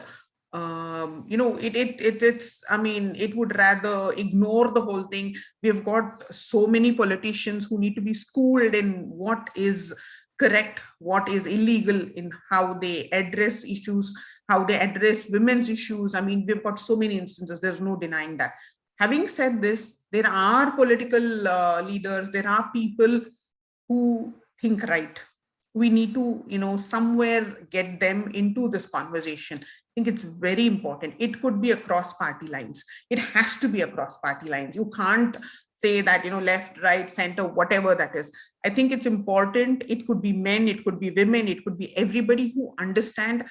it would rather ignore the whole thing. We've got so many politicians who need to be schooled in what is correct, what is illegal, in how they address issues, how they address women's issues. I mean, we've got so many instances, there's no denying that. Having said this, there are political leaders, there are people who think right. We need to, somewhere get them into this conversation. I think it's very important. It could be across party lines. It has to be across party lines. You can't say that, left, right, center, whatever that is. I think it's important. It could be men, it could be women, it could be everybody who understand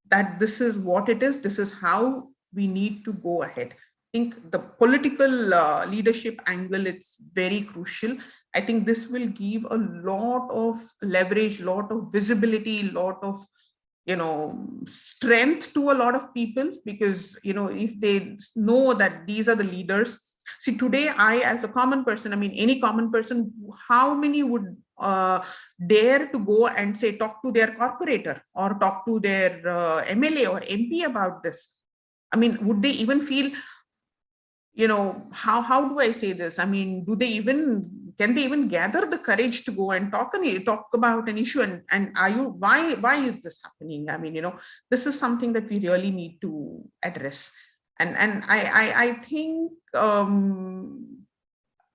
that this is what it is. This is how we need to go ahead. I think the political leadership angle, it's very crucial. I think this will give a lot of leverage, lot of visibility, lot of, strength to a lot of people, because, if they know that these are the leaders. See, today, I, as a common person, I mean, any common person, how many would dare to go and say, talk to their corporator or talk to their MLA or MP about this? I mean, would they even feel, how do I say this? I mean, can they even gather the courage to go and talk about an issue? And why is this happening? I mean, this is something that we really need to address. And I think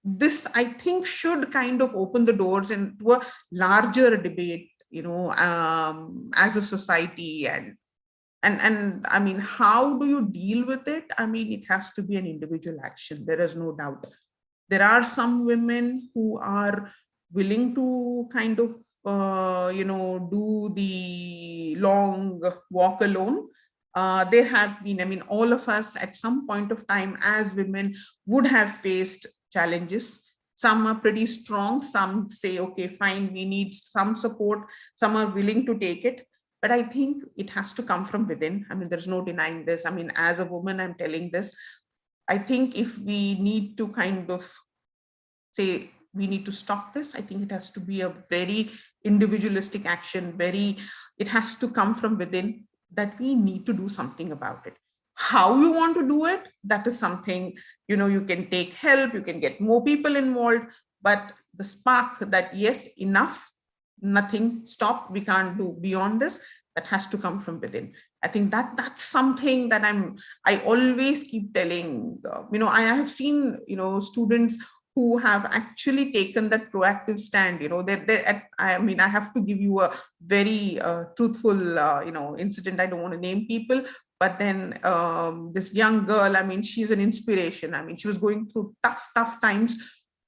this, I think, should kind of open the doors into a larger debate, as a society. And I mean, how do you deal with it? I mean, it has to be an individual action. There is no doubt. There are some women who are willing to kind of, do the long walk alone. There have been, I mean, all of us at some point of time as women would have faced challenges. Some are pretty strong. Some say, okay, fine, we need some support. Some are willing to take it. But I think it has to come from within. I mean, there's no denying this. I mean, as a woman, I'm telling this. I think if we need to kind of say, we need to stop this, I think it has to be a very individualistic action. It has to come from within, that we need to do something about it. How you want to do it, that is something, you can take help, you can get more people involved, but the spark that, yes, enough, nothing, stop, we can't do beyond this, that has to come from within. I think that's something that I always keep telling. I have seen, students who have actually taken that proactive stand. I mean, I have to give you a very truthful, incident. I don't want to name people, but then this young girl, I mean, she's an inspiration. I mean, she was going through tough times.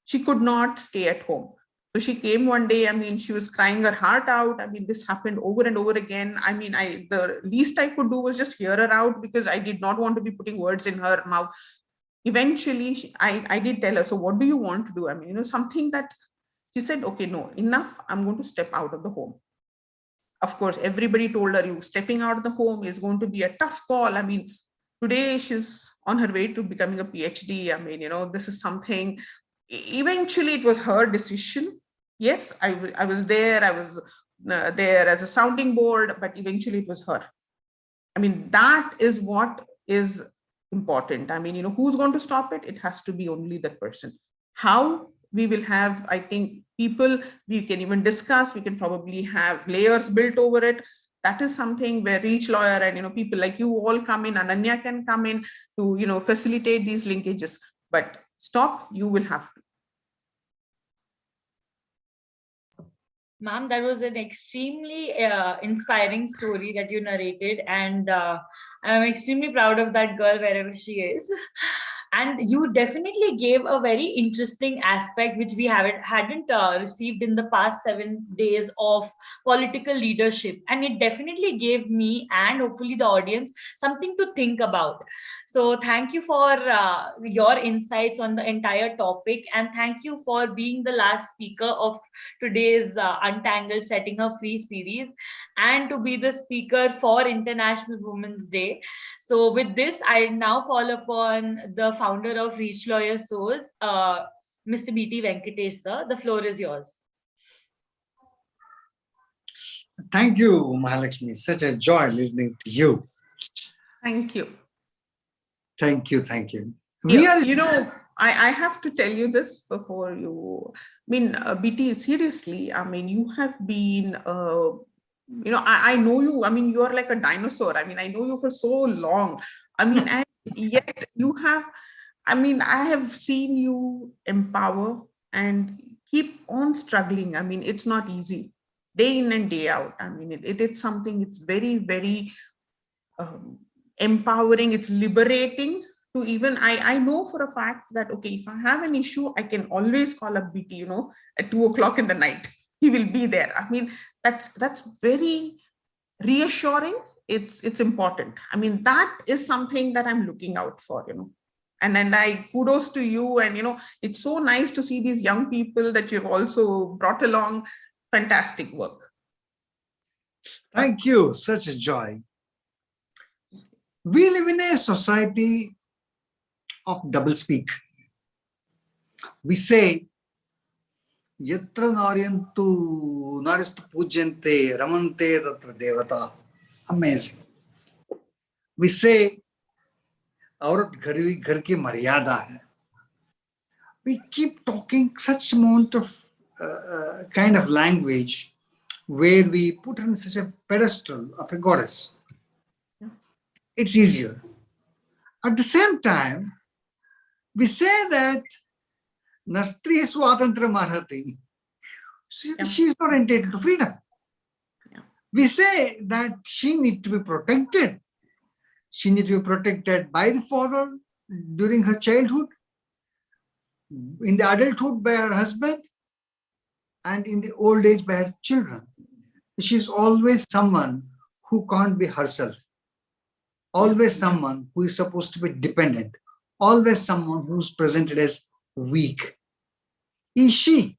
She could not stay at home. So she came one day, I mean, she was crying her heart out. I mean, this happened over and over again. I mean, the least I could do was just hear her out, because I did not want to be putting words in her mouth. Eventually, I did tell her, so what do you want to do? I mean, something that she said, okay, no, enough. I'm going to step out of the home. Of course, everybody told her, you stepping out of the home is going to be a tough call. I mean, today she's on her way to becoming a PhD. I mean, this is something, eventually it was her decision. Yes, I was there. I was there as a sounding board, but eventually it was her. I mean, that is what is important. I mean, who's going to stop it? It has to be only that person. How we will have, I think, people we can even discuss. We can probably have layers built over it. That is something where ReachLawyer and people like you all come in. Ananya can come in to facilitate these linkages. But stop, you will have to. Ma'am, that was an extremely inspiring story that you narrated, and I'm extremely proud of that girl wherever she is. And you definitely gave a very interesting aspect which we hadn't received in the past 7 days of political leadership, and it definitely gave me and hopefully the audience something to think about. So thank you for your insights on the entire topic, and thank you for being the last speaker of today's Untangled Setting Her Free series, and to be the speaker for International Women's Day. So with this, I now call upon the founder of ReachLawyer Sóz, Mr. B.T. Venkatesh, sir. The floor is yours. Thank you, Mahalakshmi. Such a joy listening to you. Thank you. Thank you. Thank you. I have to tell you this before you. I mean, BT, seriously, I mean, you have been, I know you. I mean, you are like a dinosaur. I mean, I know you for so long. I mean, and yet you have, I mean, I have seen you empower and keep on struggling. I mean, it's not easy, day in and day out. I mean, it's something, it's very, very empowering. It's liberating. To even, I know for a fact that, okay, if I have an issue, I can always call up BT, at 2 o'clock in the night. He will be there. I mean, that's very reassuring. It's important. I mean, that is something that I'm looking out for, And I kudos to you. And, it's so nice to see these young people that you've also brought along. Fantastic work. Thank you. Such a joy. We live in a society of doublespeak. We say, Yatra naryantu naristu pujyante ramante tatra devata. Amazing. We say, aurat ghar ki maryada hai. We keep talking such amount of kind of language where we put her in such a pedestal of a goddess. It's easier. At the same time, we say that Nastri Swatantra Marhati. She is not entitled to freedom. Yeah. We say that she needs to be protected. She needs to be protected by the father during her childhood, in the adulthood by her husband, and in the old age by her children. She is always someone who can't be herself. Always someone who is supposed to be dependent. Always someone who's presented as weak. Is she?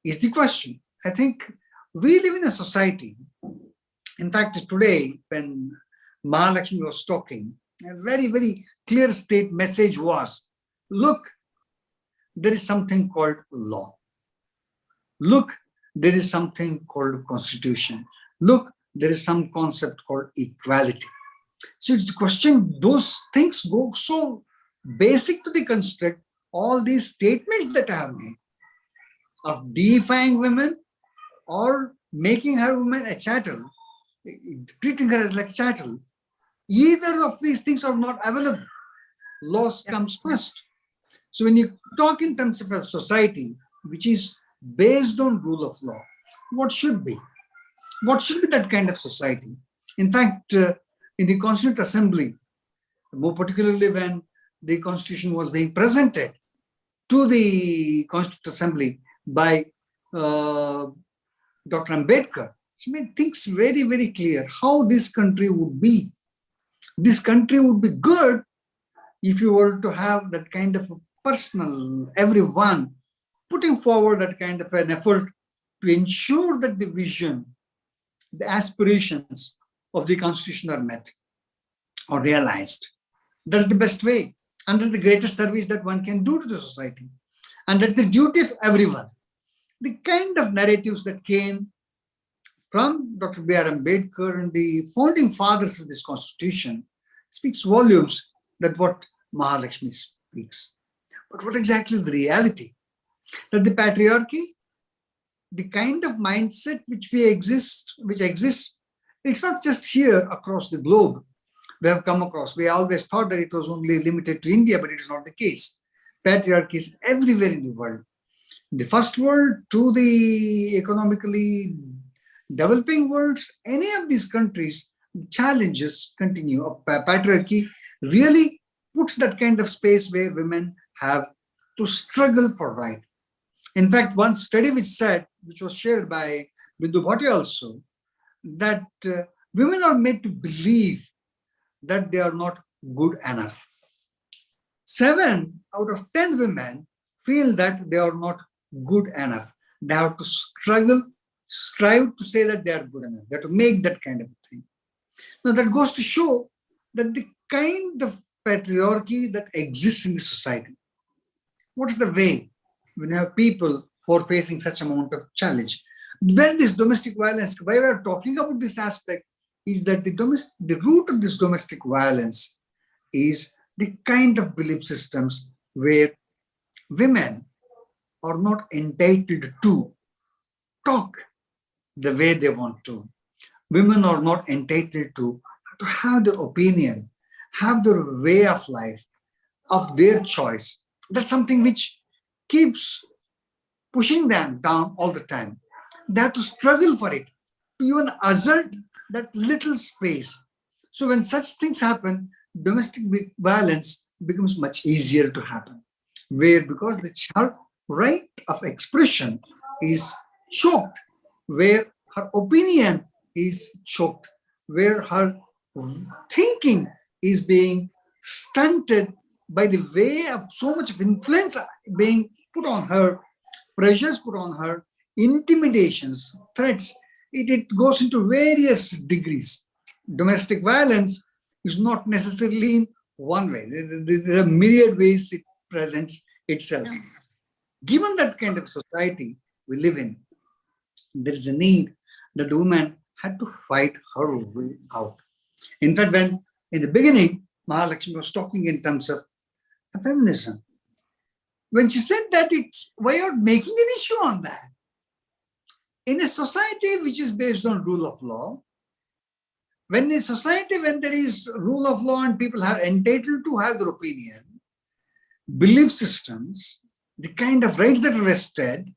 Is the question. I think we live in a society. In fact, today, when Mahalakshmi was talking, a very, very clear message was, look, there is something called law. Look, there is something called constitution. Look, there is some concept called equality. So it's the question, those things go so basic to the construct, all these statements that I have made of deifying women or making her woman a chattel, treating her as like chattel, either of these things are not available. Laws comes first. So when you talk in terms of a society which is based on rule of law, what should be? What should be that kind of society? In fact, in the Constituent Assembly, more particularly when the Constitution was being presented to the Constituent Assembly by Dr. Ambedkar, she made things very, very clear how this country would be. This country would be good if you were to have that kind of a personal, everyone putting forward that kind of an effort to ensure that the vision, the aspirations of the Constitution are met or realized. That's the best way. And that's the greatest service that one can do to the society. And that's the duty of everyone. The kind of narratives that came from Dr. B.R. Ambedkar and the founding fathers of this Constitution speaks volumes that what Mahalakshmi speaks. But what exactly is the reality? That the patriarchy, the kind of mindset which exists, it's not just here across the globe. We have come across. We always thought that it was only limited to India, but it is not the case. Patriarchy is everywhere in the world. In the first world to the economically developing worlds, any of these countries, the challenges continue. Patriarchy really puts that kind of space where women have to struggle for right. In fact, one study which was shared by Bindu Bhatia also, that women are made to believe that they are not good enough. 7 out of 10 women feel that they are not good enough. They have to strive to say that they are good enough. They have to make that kind of thing. Now that goes to show that the kind of patriarchy that exists in the society. What's the way when you have people who are facing such amount of challenge? When this domestic violence, why we are talking about this aspect, is that the root of this domestic violence is the kind of belief systems where women are not entitled to talk the way they want to. Women are not entitled to have their opinion, have their way of life, of their choice. That's something which keeps pushing them down all the time. They have to struggle for it, to even assert that little space. So when such things happen, domestic violence becomes much easier to happen. Where because the child right of expression is choked, where her opinion is choked, where her thinking is being stunted by the way of so much of influence being put on her, pressures put on her, intimidations, threats. It goes into various degrees. Domestic violence is not necessarily in one way. There are myriad ways it presents itself. Given that kind of society we live in, there is a need that the woman had to fight her way out. In fact, when in the beginning, Mahalakshmi was talking in terms of feminism, when she said that, it's why you're making an issue on that. In a society which is based on rule of law, when there is rule of law and people are entitled to have their opinion, belief systems, the kind of rights that are vested,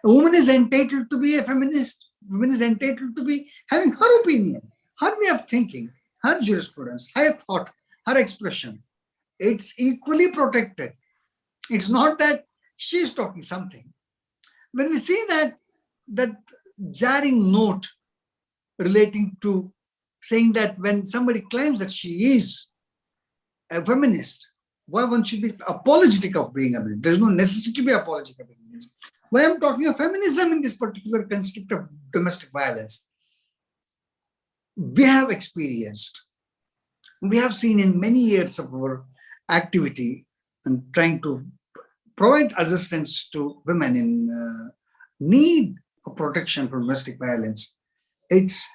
a woman is entitled to be a feminist, woman is entitled to be having her opinion, her way of thinking, her jurisprudence, her thought, her expression. It's equally protected. It's not that she's talking something. When we see that jarring note relating to saying that when somebody claims that she is a feminist, why one should be apologetic of being a feminist? There's no necessity to be apologetic of being a feminist. Why I'm talking of feminism in this particular construct of domestic violence, we have experienced, we have seen in many years of our activity and trying to provide assistance to women in need of protection from domestic violence. It's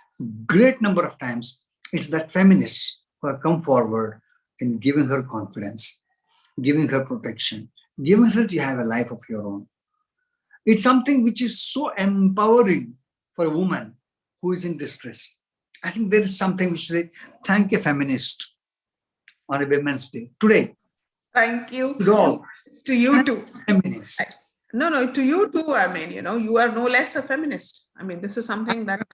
great number of times, it's that feminists who have come forward in giving her confidence, giving her protection, giving her to have a life of your own. It's something which is so empowering for a woman who is in distress. I think there is something we should say, thank a feminist on a Women's Day today. Thank you. To all. To you too. Feminist. No, to you too. I mean, you are no less a feminist. I mean, this is something that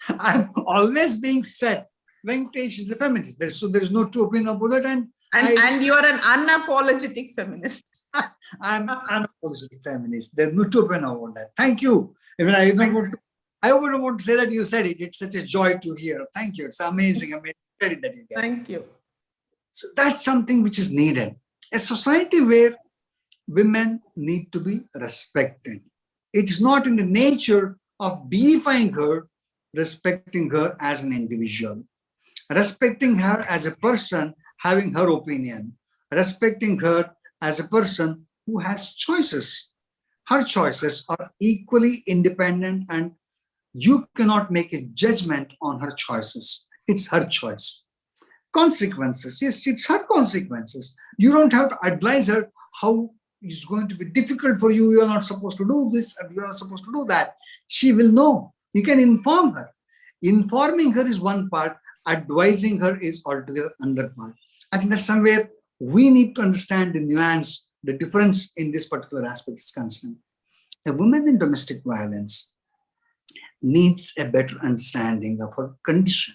I'm always being said, Venkatesh is a feminist. There's no two opinion about it. And you're an unapologetic feminist. I'm unapologetic feminist. There's no two opinion about that. Thank you. I mean, I wouldn't want to say that you said it. It's such a joy to hear. Thank you. It's amazing credit that you get. Thank you. So that's something which is needed. A society where women need to be respected. It's not in the nature of deifying her, respecting her as an individual, respecting her as a person having her opinion, respecting her as a person who has choices. Her choices are equally independent and you cannot make a judgment on her choices. It's her choice. Consequences, yes, it's her consequences. You don't have to advise her how it's going to be difficult for you. You're not supposed to do this, you're not supposed to do that. She will know. You can inform her. Informing her is one part, advising her is altogether another part. I think that's somewhere we need to understand the nuance, the difference in this particular aspect is concerned. A woman in domestic violence needs a better understanding of her condition,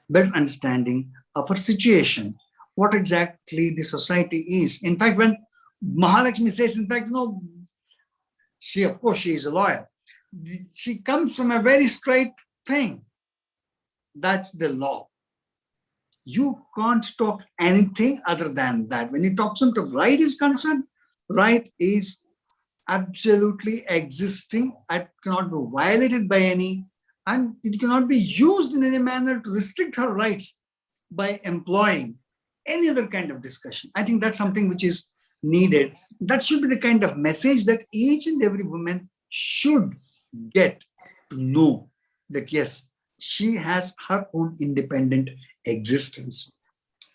better understanding of her situation, what exactly the society is. In fact, when Mahalakshmi says, in fact, she is a lawyer. She comes from a very straight thing. That's the law. You can't talk anything other than that. When you talk something right is concerned, right is absolutely existing. It cannot be violated by any, and it cannot be used in any manner to restrict her rights by employing any other kind of discussion. I think that's something which is needed. That should be the kind of message that each and every woman should get to know that yes, she has her own independent existence,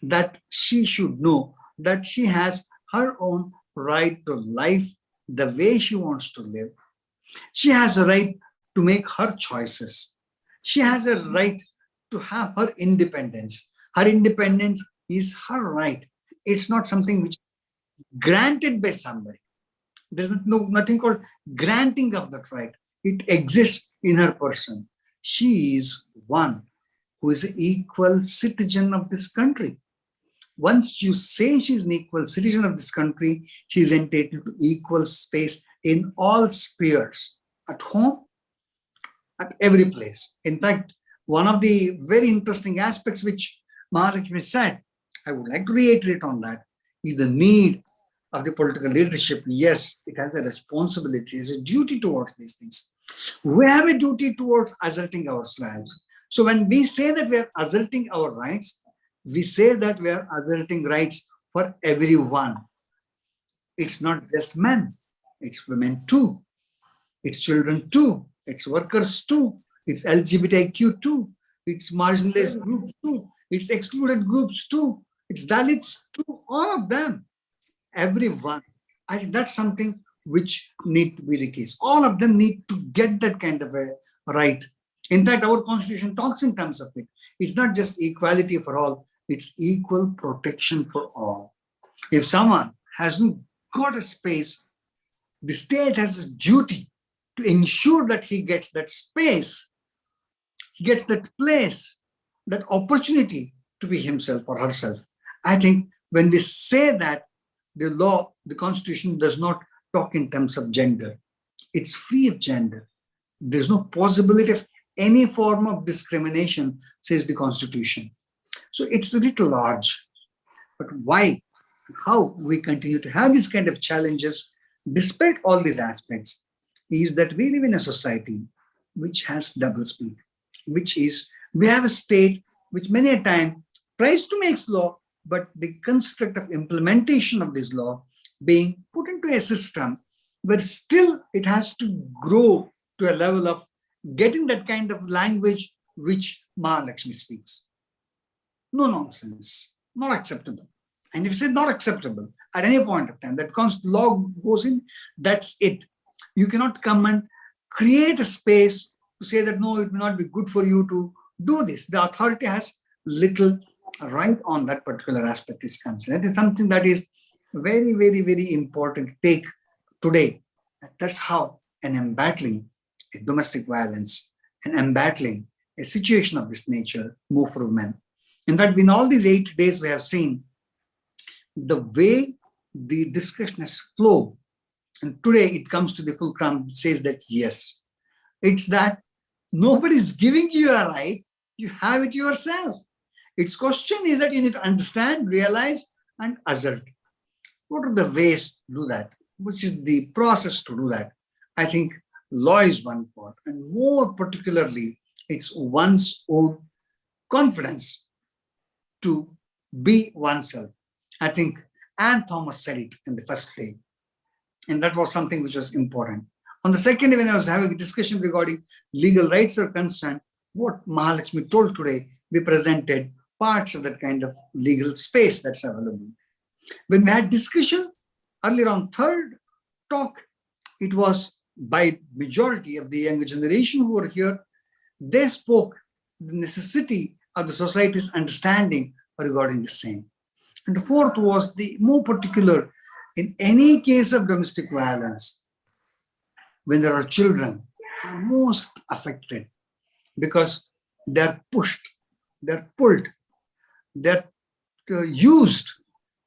that she should know that she has her own right to life the way she wants to live. She has a right to make her choices. She has a right to have her independence. Her independence is her right. It's not something which is granted by somebody. There's nothing called granting of that right. It exists in her person. She is one who is an equal citizen of this country. Once you say she's an equal citizen of this country, she is entitled to equal space in all spheres, at home, at every place. In fact, one of the very interesting aspects which Mahalakshmi said, I would like to reiterate on that, is the need of the political leadership. Yes, it has a responsibility, it's a duty towards these things. We have a duty towards asserting ourselves. So when we say that we are asserting our rights, we say that we are asserting rights for everyone. It's not just men, it's women too, it's children too, it's workers too, it's LGBTQ too, it's marginalized groups too, it's excluded groups too, it's Dalits too, all of them, everyone. I think that's something which need to be the case. All of them need to get that kind of a right. In fact, our constitution talks in terms of it. It's not just equality for all, it's equal protection for all. If someone hasn't got a space, the state has a duty to ensure that he gets that space, he gets that place, that opportunity to be himself or herself. I think when we say that, the law, the constitution does not talk in terms of gender. It's free of gender. There's no possibility of any form of discrimination, says the constitution. So it's a little large. But why, how we continue to have these kind of challenges, despite all these aspects, is that we live in a society which has double speak, which is, we have a state which many a time tries to make law, but the construct of implementation of this law being put into a system where still it has to grow to a level of getting that kind of language which Mahalakshmi speaks. No nonsense, not acceptable. And if you say not acceptable at any point of time, that law goes in, that's it. You cannot come and create a space to say that no, it may not be good for you to do this. The authority has little right on that particular aspect is concerned. It is something that is very, very, very important take today. That's how an embattling a domestic violence and embattling a situation of this nature move for women. In fact, in all these 8 days, we have seen the way the discussion has flowed. And today it comes to the fulcrum, says that yes, it's that nobody's giving you a right, you have it yourself. Its question is that you need to understand, realize, and assert. What are the ways to do that? Which is the process to do that? I think law is one part, and more particularly, it's one's own confidence to be oneself. I think Anne Thomas said it in the first day, and that was something which was important. On the second day, when I was having a discussion regarding legal rights are concerned, what Mahalakshmi told today, we presented parts of that kind of legal space that's available. When we had discussion earlier on third talk, it was by majority of the younger generation who were here. They spoke the necessity of the society's understanding regarding the same. And the fourth was the more particular, in any case of domestic violence, when there are children, are most affected because they're pushed, they're pulled, they're used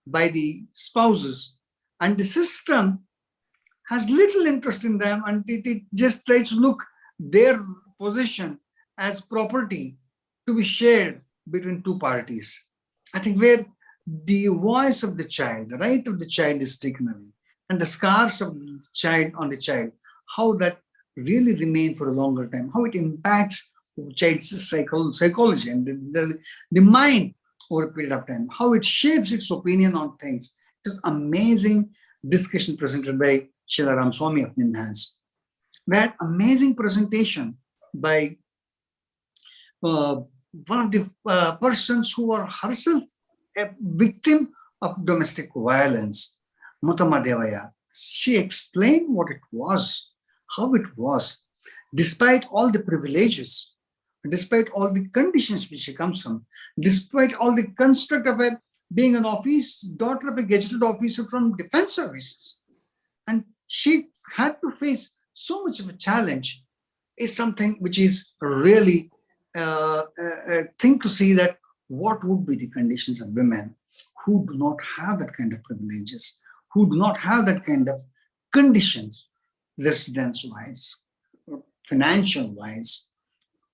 by the spouses, and the system has little interest in them, and it just tries to look their possession as property to be shared between two parties. I think where the voice of the child, the right of the child is taken away, and the scars of the child on the child, how that really remain for a longer time, how it impacts the child's psychology and the mind over a period of time, how it shapes its opinion on things. It was amazing discussion presented by Sheila Ramaswamy of NIMHANS. We had amazing presentation by one of the persons who were herself a victim of domestic violence, Mutama Devaya. She explained what it was, how it was, despite all the privileges, despite all the conditions which she comes from, despite all the construct of being an daughter of a gazetted officer from defense services. And she had to face so much of a challenge, is something which is really a thing to see that what would be the conditions of women who do not have that kind of privileges, who do not have that kind of conditions, residence-wise, financial-wise,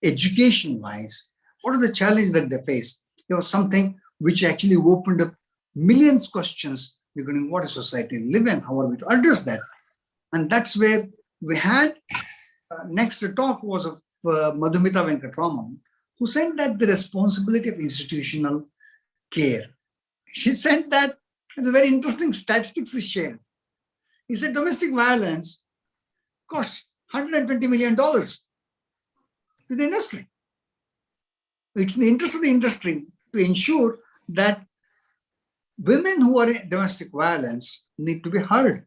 education-wise. What are the challenges that they face? It was something which actually opened up millions of questions regarding what is society live in, how are we to address that? And that's where we had, next talk was of Madhumita Venkatraman, who said that the responsibility of institutional care. She said that, it's a very interesting statistics is shared. He said domestic violence costs $120 million to the industry. It's in the interest of the industry to ensure that women who are in domestic violence need to be heard.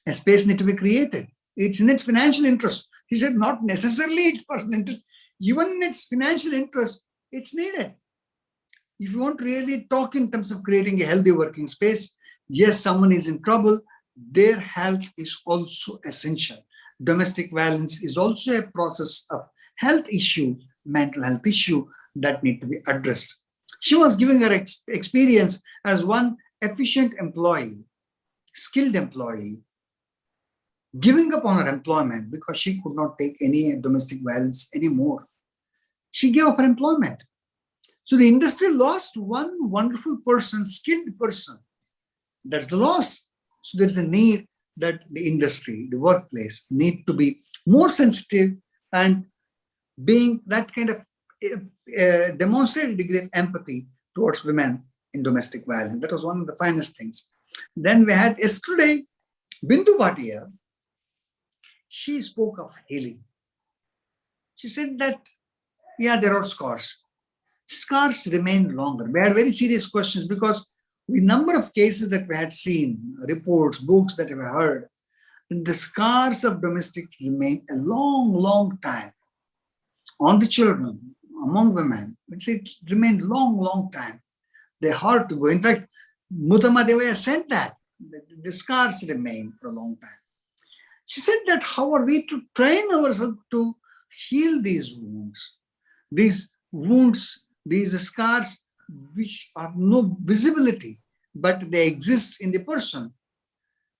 A space needs to be created. It's in its financial interest. He said not necessarily its personal interest, even in its financial interest, it's needed. If you want to really talk in terms of creating a healthy working space, yes, someone is in trouble, their health is also essential. Domestic violence is also a process of health issue, mental health issue that need to be addressed. She was giving her experience as one efficient employee, skilled employee, giving up on her employment because she could not take any domestic violence anymore. She gave up her employment. So the industry lost one wonderful person, skilled person. That's the loss. So there's a need that the industry, the workplace, need to be more sensitive and being that kind of demonstrated degree of empathy towards women in domestic violence. That was one of the finest things. Then we had yesterday, Bindu Bhatia. She spoke of healing. She said that, yeah, there are scars. Scars remain longer. We had very serious questions because the number of cases that we had seen, reports, books that we heard, the scars of domestic remain a long, long time on the children, among women. It remained long, long time. They're hard to go. In fact, Mutama Devaya said that the scars remain for a long time. She said that how are we to train ourselves to heal these wounds, these scars which have no visibility, but they exist in the person.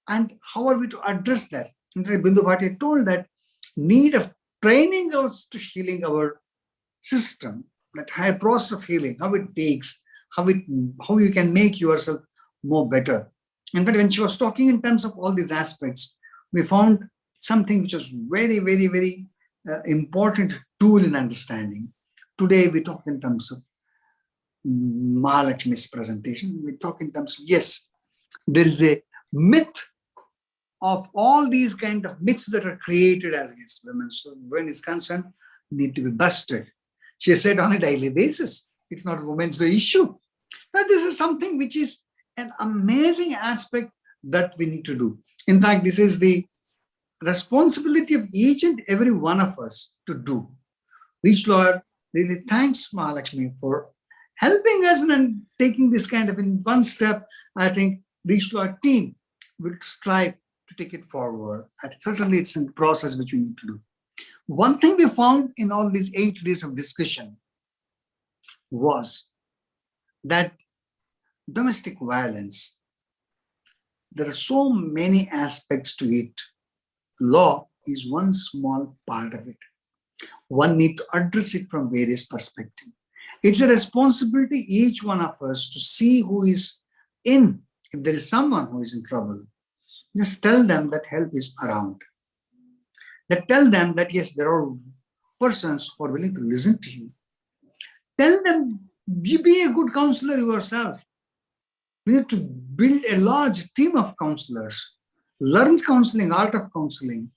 And how are we to address that? Bindu Bhatia told that need of training us to healing our system, that high process of healing, how it takes, how you can make yourself more better. In fact, when she was talking in terms of all these aspects, we found something which was very, very, very important tool in understanding. Today, we talk in terms of Mahalakshmi's presentation. We talk in terms of, yes, there is a myth of all these kind of myths that are created against women. So when it's concerned, need to be busted. She said on a daily basis, it's not a women's issue. But this is something which is an amazing aspect that we need to do. In fact, this is the responsibility of each and every one of us to do. ReachLawyer really thanks Mahalakshmi for helping us and taking this kind of in one step. I think ReachLawyer team will strive to take it forward. Certainly it's a process which we need to do. One thing we found in all these 8 days of discussion was that domestic violence, there are so many aspects to it. Law is one small part of it. One need to address it from various perspectives. It's a responsibility, each one of us, to see who is in. If there is someone who is in trouble, just tell them that help is around. That tell them that yes, there are persons who are willing to listen to you. Tell them, you be a good counselor yourself. We need to build a large team of counselors. Learn counseling, art of counseling.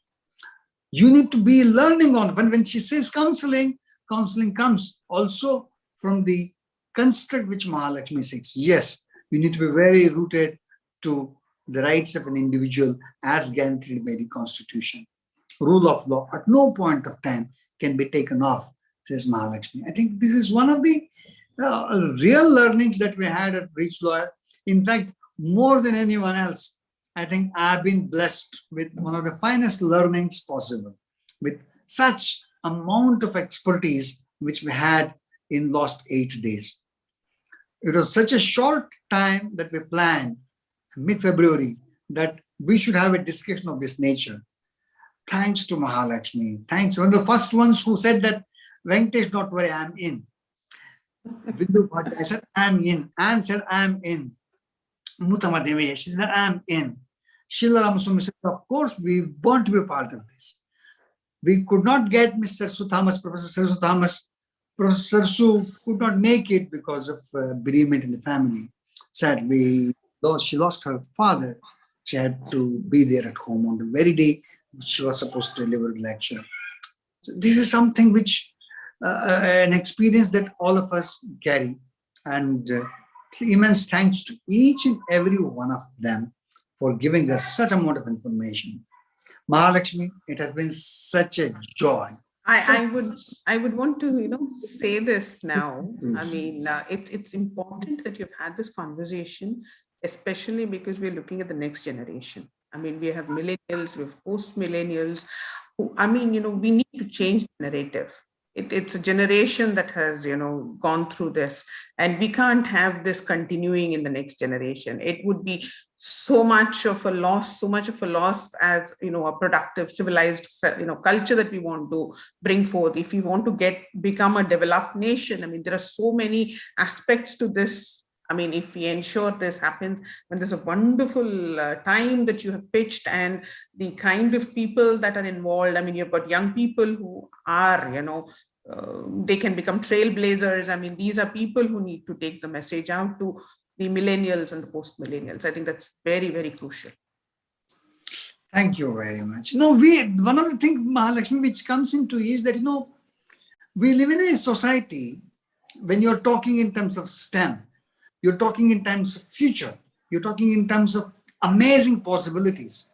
You need to be learning on. When she says counseling, counseling comes also from the construct which Mahalakshmi says. Yes, we need to be very rooted to the rights of an individual as guaranteed by the Constitution. Rule of law at no point of time can be taken off, says Mahalakshmi. I think this is one of the real learnings that we had at ReachLawyer. In fact, more than anyone else, I think I've been blessed with one of the finest learnings possible, with such amount of expertise which we had in last 8 days. It was such a short time that we planned, mid-February, that we should have a discussion of this nature. Thanks to Mahalakshmi. Thanks. One of the first ones who said that, Venkatesh, don't worry, I'm in. Bindu Bhatia, I said, I'm in. Anne said, I'm in. Mutama Devi, she said, I'm in. Sheila Ramaswamy said, of course, we want to be a part of this. We could not get Mr. Suthamas, Professor Suthamas. Professor Su could not make it because of bereavement in the family. Sadly, though she lost her father, she had to be there at home on the very day she was supposed to deliver the lecture. So this is something which, an experience that all of us carry. And immense thanks to each and every one of them for giving us such amount of information. Mahalakshmi, it has been such a joy. I would want to say this now. Yes. I mean, it's important that you've had this conversation, especially because we're looking at the next generation. I mean, we have millennials, we have post-millennials who, I mean, we need to change the narrative. It's a generation that has, gone through this, and we can't have this continuing in the next generation. It would be so much of a loss as, a productive, civilized, culture that we want to bring forth. If we want to become a developed nation, I mean, there are so many aspects to this. I mean, if we ensure this happens, when there's a wonderful time that you have pitched and the kind of people that are involved, I mean, you've got young people who are, they can become trailblazers. I mean, these are people who need to take the message out to the millennials and the post-millennials. I think that's very, very crucial. Thank you very much. One of the things, Mahalakshmi, which comes into is that, we live in a society, when you're talking in terms of STEM, you're talking in terms of future, you're talking in terms of amazing possibilities.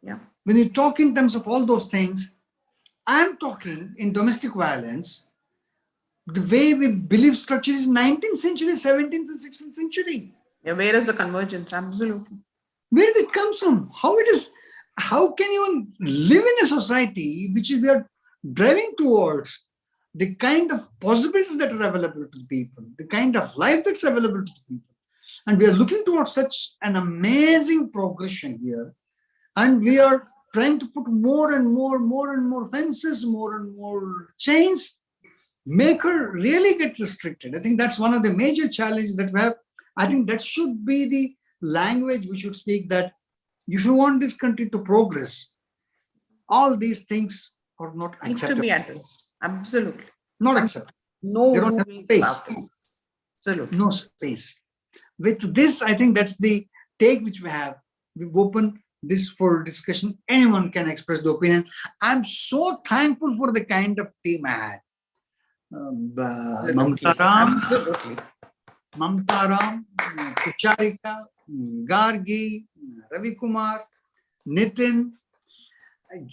Yeah. When you talk in terms of all those things, I'm talking in domestic violence, the way we believe structure is 19th century, 17th and 16th century. Yeah, where is the convergence? Absolutely. Where did it come from? How can you live in a society which we are driving towards the kind of possibilities that are available to people, the kind of life that's available to people. And we are looking towards such an amazing progression here. And we are trying to put more and more fences, more and more chains, make her really get restricted. I think that's one of the major challenges that we have. I think that should be the language we should speak, that if you want this country to progress, all these things are not Needs to acceptable. be addressed. Absolutely. Not acceptable. No, They don't have space. Absolutely. No space. With this, I think that's the take which we have. We've opened this for discussion. Anyone can express the opinion. I'm so thankful for the kind of team I had. Mamta Ram, Absolutely. Tusharika, Gargi, Ravi Kumar, Nitin.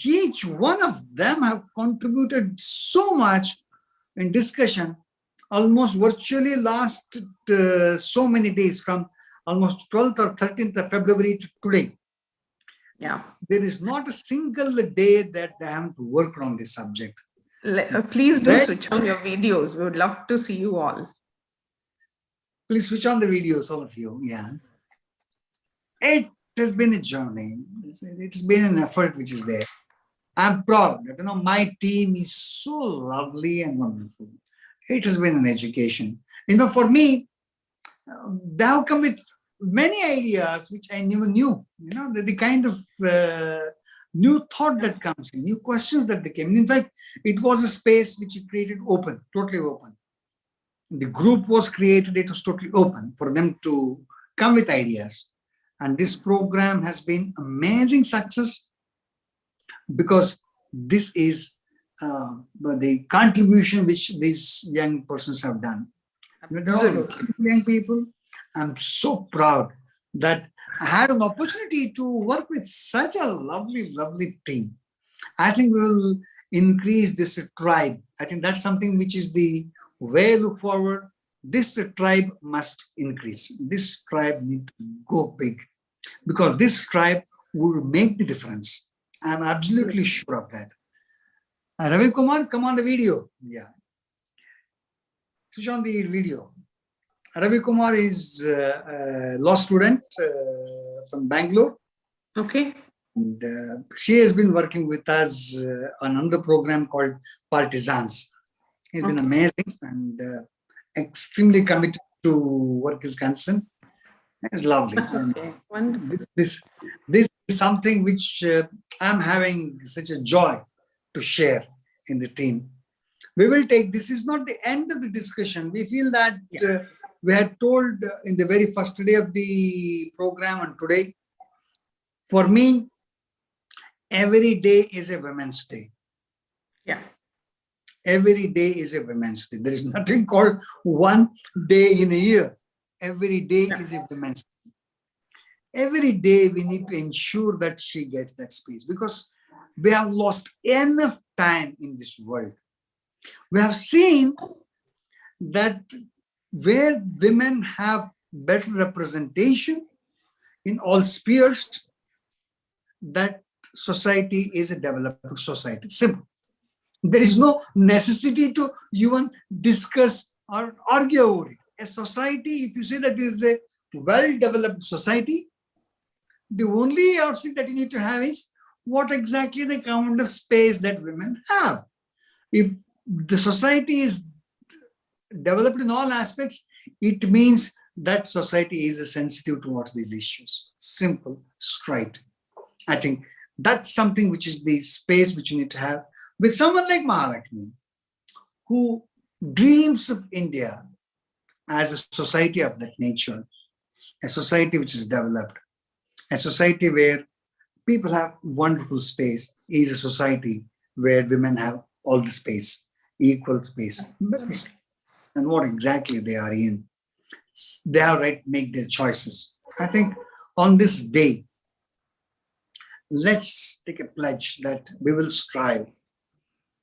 Each one of them have contributed so much in discussion, almost virtually last so many days, from almost 12th or 13th of February to today. Yeah. There is not a single day that they have to work on this subject. Please do Right? switch on your videos. We would love to see you all. Please switch on the videos, all of you. Yeah. It has been a journey. It has been an effort which is there. I'm proud that my team is so lovely and wonderful. It has been an education. For me, they have come with many ideas which I never knew. The kind of new thought that comes in, new questions that they came in. In fact, it was a space which you created open, totally open. The group was created, it was totally open for them to come with ideas. And this program has been amazing success, because this is the contribution which these young persons have done. They're all young people. I'm so proud that I had an opportunity to work with such a lovely, lovely team. I think we will increase this tribe. I think that's something which is the way look forward. This tribe must increase. This tribe needs to go big, because this tribe will make the difference. I'm absolutely sure of that. Ravi Kumar, come on the video. Yeah. Switch on the video. Ravi Kumar is a law student from Bangalore. Okay. And, she has been working with us on another program called Partisans. He's been amazing and extremely committed to work is concerned. It's lovely. Okay. Wonderful. This is something which I'm having such a joy to share in the team. We will take, this is not the end of the discussion. We feel that we had told in the very first day of the program and today, for me, every day is a Women's Day. Yeah. Every day is a Women's Day. There is nothing called one day in a year. Every day is a Women's Day. Every day we need to ensure that she gets that space, because we have lost enough time in this world. We have seen that where women have better representation in all spheres, that society is a developed society. Simple. There is no necessity to even discuss or argue over it. A society, if you say that it is a well-developed society, the only outset that you need to have is what exactly the kind of space that women have. If the society is developed in all aspects, it means that society is sensitive towards these issues. Simple, straight. I think that's something which is the space which you need to have with someone like Mahalakshmi, who dreams of India as a society of that nature, a society which is developed, a society where people have wonderful space, is a society where women have all the space, equal space. And what exactly they are in. They have right to make their choices. I think on this day, let's take a pledge that we will strive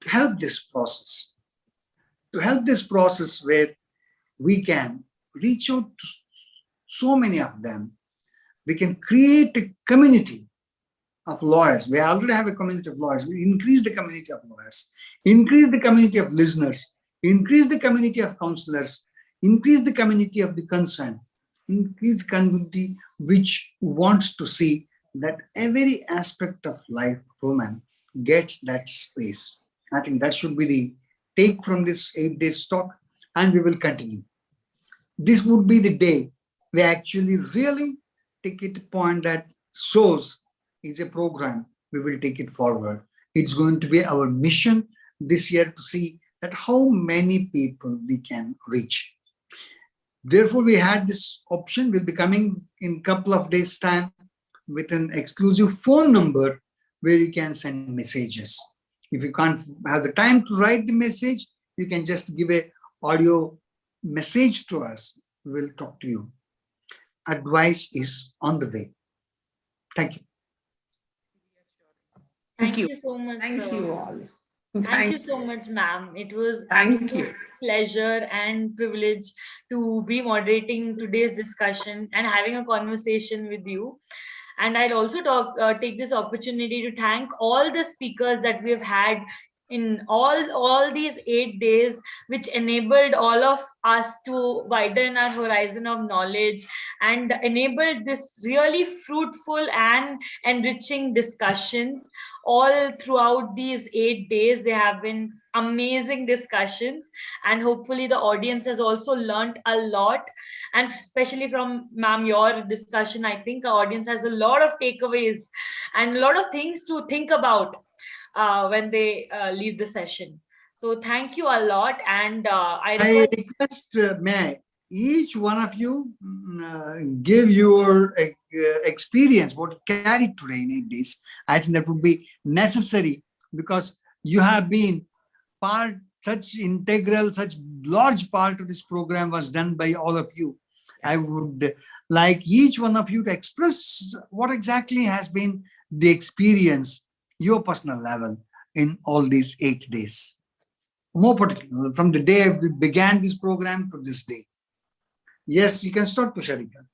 to help this process, where we can reach out to so many of them, we can create a community of lawyers. We already have a community of lawyers. We increase the community of lawyers, increase the community of listeners, increase the community of counselors, increase the community of the concerned, increase the community which wants to see that every aspect of life of woman gets that space. I think that should be the take from this 8-day talk, and we will continue. This would be the day we actually really take it to point that SOZ is a program. We will take it forward. It's going to be our mission this year to see that how many people we can reach. Therefore, we had this option. We'll be coming in a couple of days' time with an exclusive phone number where you can send messages. If you can't have the time to write the message, you can just give a audio message to us. We'll talk to you. Advice is on the way. Thank you. Thank you so much. Thank sir. you all. Thank you so much, ma'am. It was Thank absolute you. pleasure and privilege to be moderating today's discussion and having a conversation with you. And I'd also take this opportunity to thank all the speakers that we've had in all these 8 days, which enabled all of us to widen our horizon of knowledge and enabled this really fruitful and enriching discussions all throughout these 8 days. They have been amazing discussions, and hopefully the audience has also learned a lot, and especially from ma'am, your discussion, I think our audience has a lot of takeaways and a lot of things to think about when they leave the session. So thank you a lot, and I request, may each one of you give your experience, what you carried today in 8 days. I think that would be necessary because you have been part, such integral, such large part of this program was done by all of you. I would like each one of you to express what exactly has been the experience, your personal level in all these 8 days. More particularly, from the day we began this program to this day. Yes, you can start, Tusharika.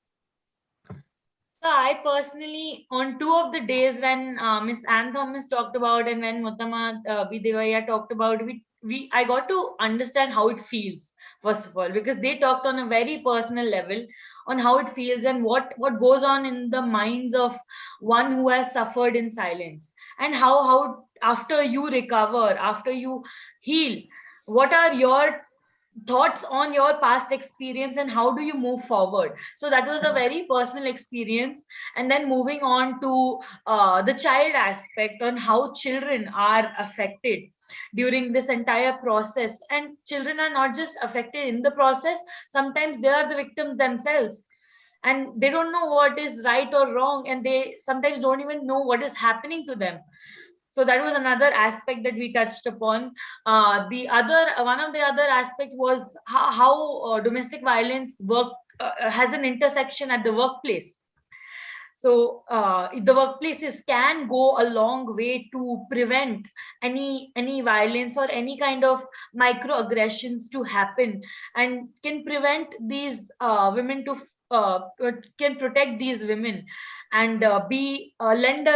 I personally, on 2 of the days when Miss Ann Thomas talked about and when Muttama Bidevaya talked about, I got to understand how it feels, first of all, because they talked on a very personal level on how it feels and what goes on in the minds of one who has suffered in silence, and how after you recover, after you heal, what are your thoughts on your past experience and how do you move forward. So that was a very personal experience. And then moving on to the child aspect, on how children are affected during this entire process, and children are not just affected in the process, sometimes they are the victims themselves, and they don't know what is right or wrong, and they sometimes don't even know what is happening to them. So that was another aspect that we touched upon. The other one of the other aspect was how domestic violence has an intersection at the workplace. So the workplaces can go a long way to prevent any violence or any kind of microaggressions to happen, and can prevent these women to can protect these women, and lend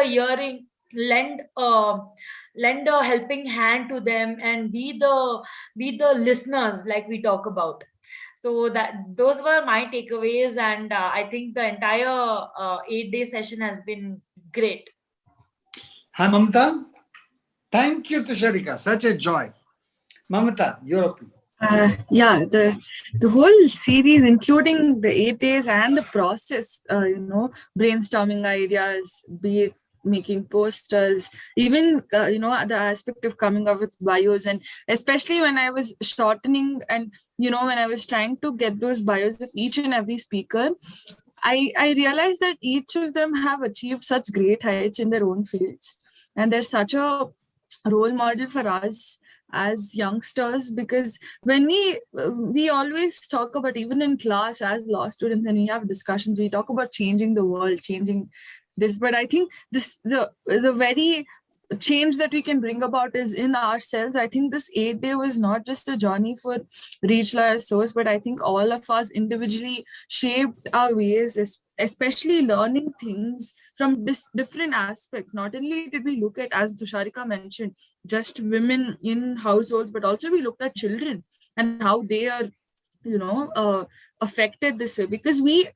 a helping hand to them, and be the listeners like we talk about. So that those were my takeaways, and I think the entire 8-day session has been great. Hi, Mamata. Thank you, Tusharika. Such a joy. Mamata, your opinion. Yeah, the whole series, including the 8 days and the process, brainstorming ideas, be it making posters, even the aspect of coming up with bios, and especially when I was shortening and when I was trying to get those bios of each and every speaker, I realized that each of them have achieved such great heights in their own fields, and they're such a role model for us as youngsters, because when we always talk about, even in class as law students, and we have discussions, we talk about changing the world, changing this, but I think the very change that we can bring about is in ourselves. I think this 8-day was not just a journey for ReachLawyer Sóz, but I think all of us individually shaped our ways, especially learning things from different aspects. Not only did we look at, as Tusharika mentioned, just women in households, but also we looked at children and how they are, affected this way, because we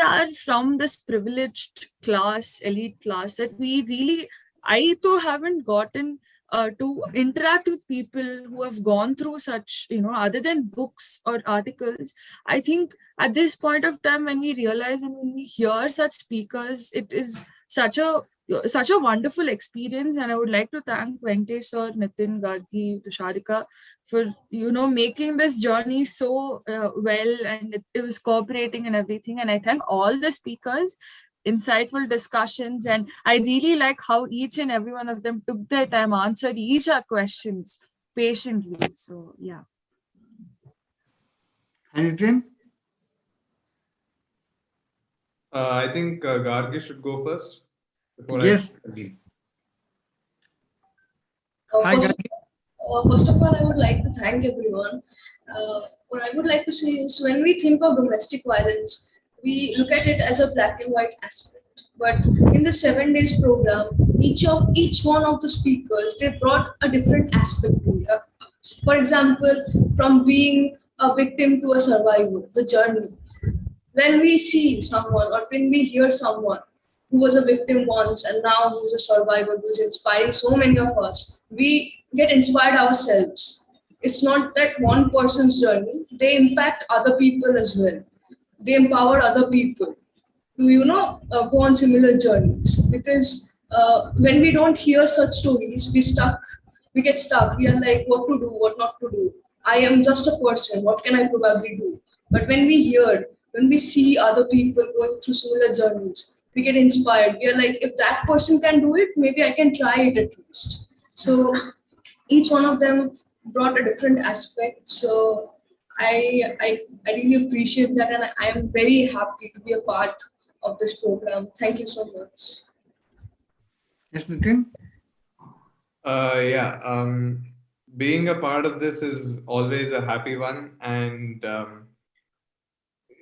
are from this privileged class, elite class, that we really, I too haven't gotten to interact with people who have gone through such, other than books or articles. I think at this point of time, when we realize and when we hear such speakers, it is such a wonderful experience. And I would like to thank Venkatesh or Nitin, Gargi, Tusharika for making this journey so well, and it was cooperating and everything. And I thank all the speakers, insightful discussions, and I really like how each and every one of them took their time, answered each our questions patiently. So yeah. Anything? I think Gargi should go first. Yes. Hi, Gargi. First of all, I would like to thank everyone. What I would like to say is, when we think of domestic violence, we look at it as a black and white aspect. But in the 7 days program, each one of the speakers, they brought a different aspect to it. For example, from being a victim to a survivor, the journey. When we see someone or when we hear someone who was a victim once and now who's a survivor, who's inspiring so many of us, we get inspired ourselves. It's not that one person's journey, they impact other people as well. They empower other people to, go on similar journeys. Because when we don't hear such stories, we get stuck. We are like, what to do, what not to do. I am just a person, what can I probably do? But when we see other people going through similar journeys, we get inspired. We are like, if that person can do it, maybe I can try it at least. So each one of them brought a different aspect. So I really appreciate that, and I am very happy to be a part of this program. Thank you so much. Yes, Nitin? Being a part of this is always a happy one. And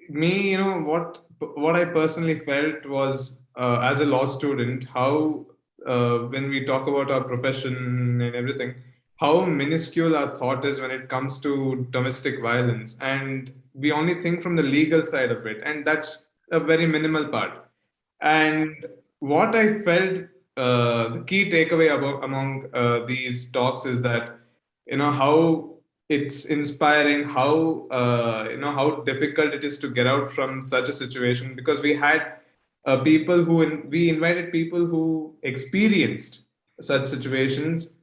me, what I personally felt was, as a law student, how when we talk about our profession and everything, how minuscule our thought is when it comes to domestic violence. And we only think from the legal side of it, and that's a very minimal part. And what I felt, the key takeaway among these talks is that, how it's inspiring, how how difficult it is to get out from such a situation, because we had we invited people who experienced such situations.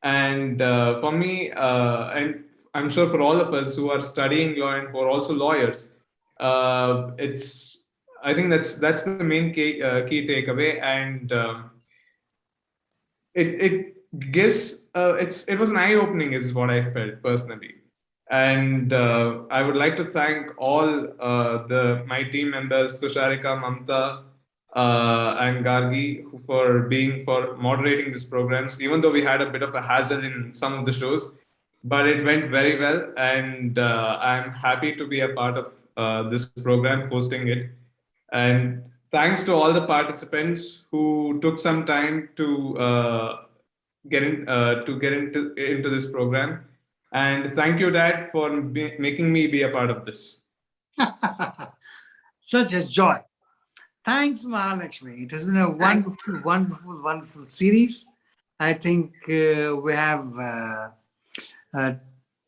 And for me, and I'm sure for all of us who are studying law and who are also lawyers, I think that's the main key takeaway. And it gives it was an eye-opening, is what I felt personally. And I would like to thank all my team members, Tusharika, Mamta, and Gargi, for moderating these programs, even though we had a bit of a hassle in some of the shows, but it went very well. And I'm happy to be a part of this program, hosting it. And thanks to all the participants who took some time to get into this program. And thank you, Dad, for making me be a part of this. Such a joy. Thanks, Mahalakshmi. It has been a wonderful, wonderful, wonderful series. I think we have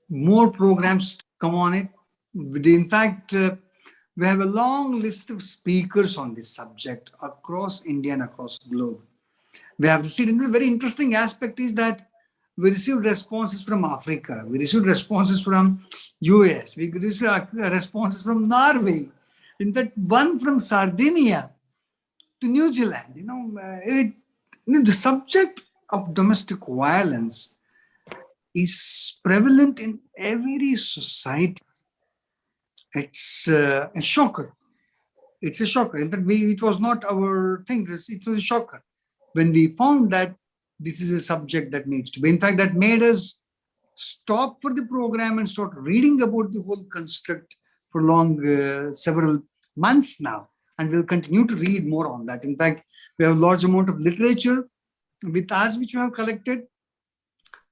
more programs to come on it. In fact, we have a long list of speakers on this subject across India and across the globe. We have received, a very interesting aspect is that we received responses from Africa, we received responses from US, we received responses from Norway, in fact, one from Sardinia to New Zealand. The subject of domestic violence is prevalent in every society. It's a shocker. It's a shocker. In fact, it was not our thing. It was a shocker when we found that this is a subject that needs to be. In fact, that made us stop for the program and start reading about the whole construct for several months now. And we'll continue to read more on that. In fact, we have a large amount of literature with us, which we have collected.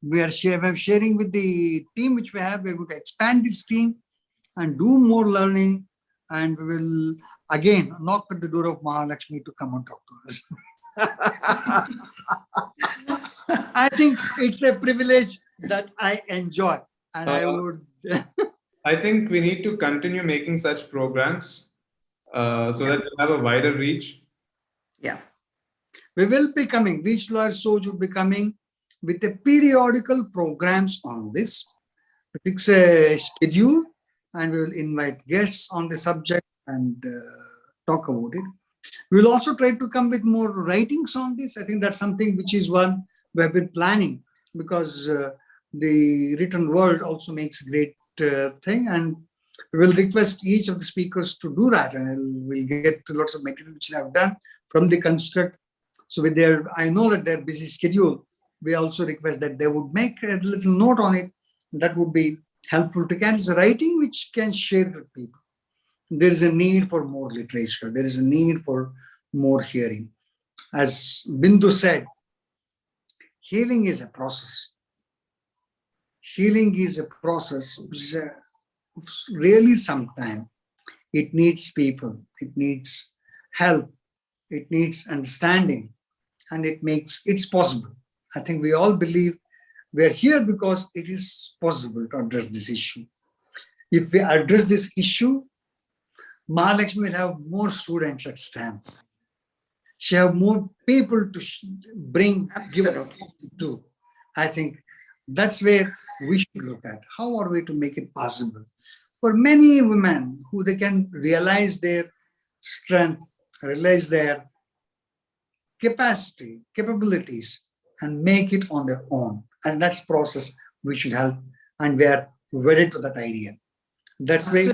We are sharing with the team which we have. We're going to expand this team and do more learning. And we will, again, knock at the door of Mahalakshmi to come and talk to us. I think it's a privilege that I enjoy. And I would... I think we need to continue making such programs so that we have a wider reach. Yeah. We will be coming, ReachLawyer Sóz will be coming with a periodical programs on this. We fix a schedule and we will invite guests on the subject and talk about it. We will also try to come with more writings on this. I think that's something which is one we have been planning, because the written word also makes a great thing, and we will request each of the speakers to do that, and we'll get lots of material which they have done from the construct. So with their, I know that their busy schedule, we also request that they would make a little note on it. That would be helpful to carry writing which can share with people. There is a need for more literature. There is a need for more hearing. As Bindu said, healing is a process. Healing is a process which really sometimes it needs people, it needs help, it needs understanding, and it's possible. I think we all believe we're here because it is possible to address this issue. If we address this issue, Mahalakshmi will have more students at Stanford. She have more people to bring, give to. I think that's where we should look at. How are we to make it possible for many women who they can realize their strength, realize their capacity, capabilities, and make it on their own. And that's process we should help, and we are wedded to that idea. That's why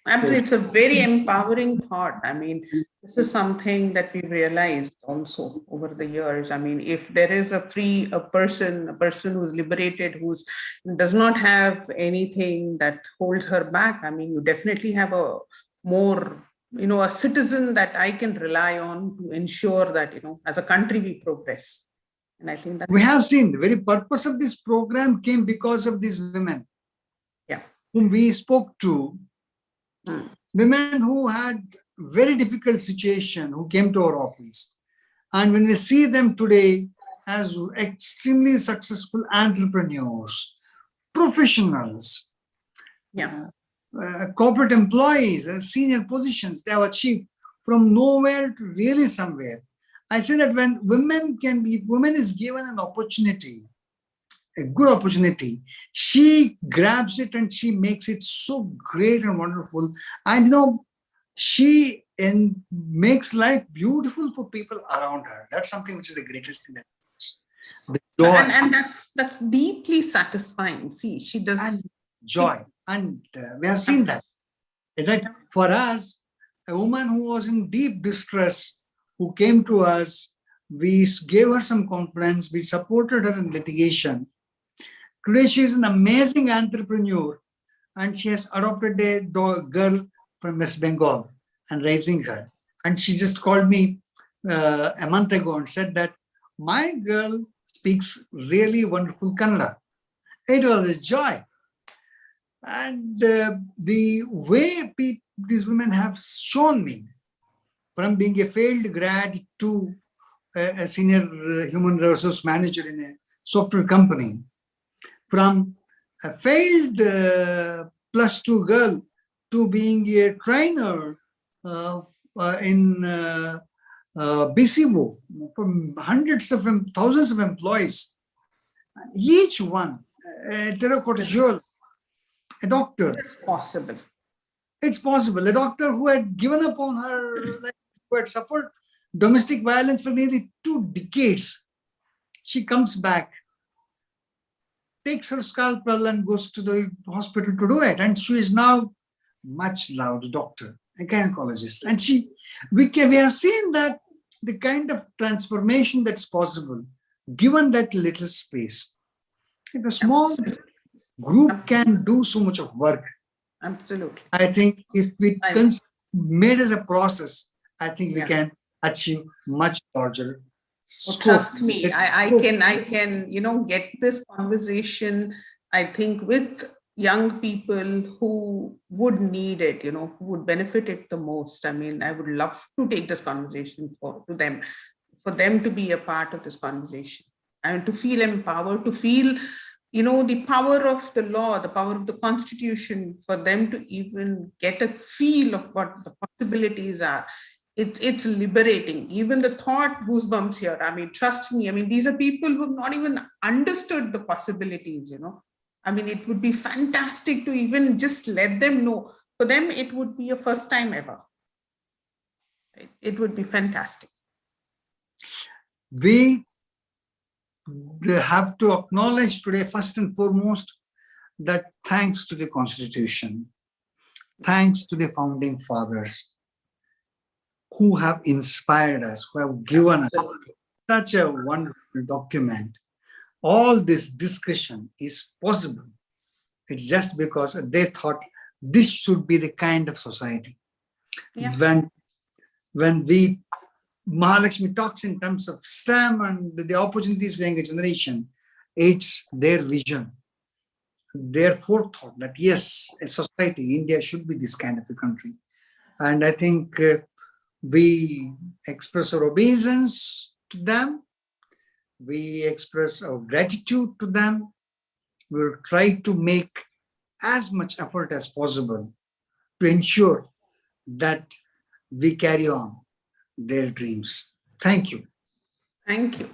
Absolutely. It's a very empowering thought. I mean, this is something that we realized also over the years. I mean, if there is a person who's liberated, does not have anything that holds her back, I mean, you definitely have a more, a citizen that I can rely on to ensure that, as a country we progress. And I think that we have seen the very purpose of this program came because of these women, whom we spoke to. Women who had very difficult situation, who came to our office. And when we see them today as extremely successful entrepreneurs, professionals, corporate employees, senior positions, they have achieved from nowhere to really somewhere. I say that when women is given an opportunity, a good opportunity, she grabs it and she makes it so great and wonderful. And she makes life beautiful for people around her. That's something which is the greatest thing. The joy. And that's deeply satisfying. See, she does. And joy. And we have seen that. That for us, a woman who was in deep distress, who came to us, we gave her some confidence, we supported her in litigation. Today, she is an amazing entrepreneur, and she has adopted a girl from West Bengal and raising her. And she just called me a month ago and said that my girl speaks really wonderful Kannada. It was a joy. And the way these women have shown me, from being a failed grad to a senior human resource manager in a software company, from a failed +2 girl to being a trainer in BCO, from thousands of employees, each one a terracotta jewel, a doctor. It's possible. It's possible. A doctor who had given up on her life, who had suffered domestic violence for nearly 2 decades, she comes back, takes her scalpel and goes to the hospital to do it. And she is now much loved doctor, a gynecologist. And we have seen that the kind of transformation that's possible given that little space, if a small group can do so much of work, Absolutely. I think if we I- made as a process, I think we Yeah. can achieve much larger Oh, scope. trust me, I can, get this conversation, I think, with young people who would need it, who would benefit it the most. I mean, I would love to take this conversation for them to be a part of this conversation and to feel empowered, to feel, the power of the law, the power of the Constitution, for them to even get a feel of what the possibilities are. It's liberating. Even the thought goosebumps here. I mean, trust me. I mean, these are people who have not even understood the possibilities, I mean, it would be fantastic to even just let them know. For them, it would be a first time ever. It would be fantastic. We have to acknowledge today, first and foremost, that thanks to the Constitution, thanks to the founding fathers who have inspired us, who have given us such a wonderful document, all this discussion is possible. It's just because they thought this should be the kind of society. Yeah. When Mahalakshmi talks in terms of STEM and the opportunities for younger generation, it's their vision, their forethought that yes, a society, India should be this kind of a country. And I think we express our obeisance to them. We express our gratitude to them. We'll try to make as much effort as possible to ensure that we carry on their dreams. Thank you. Thank you.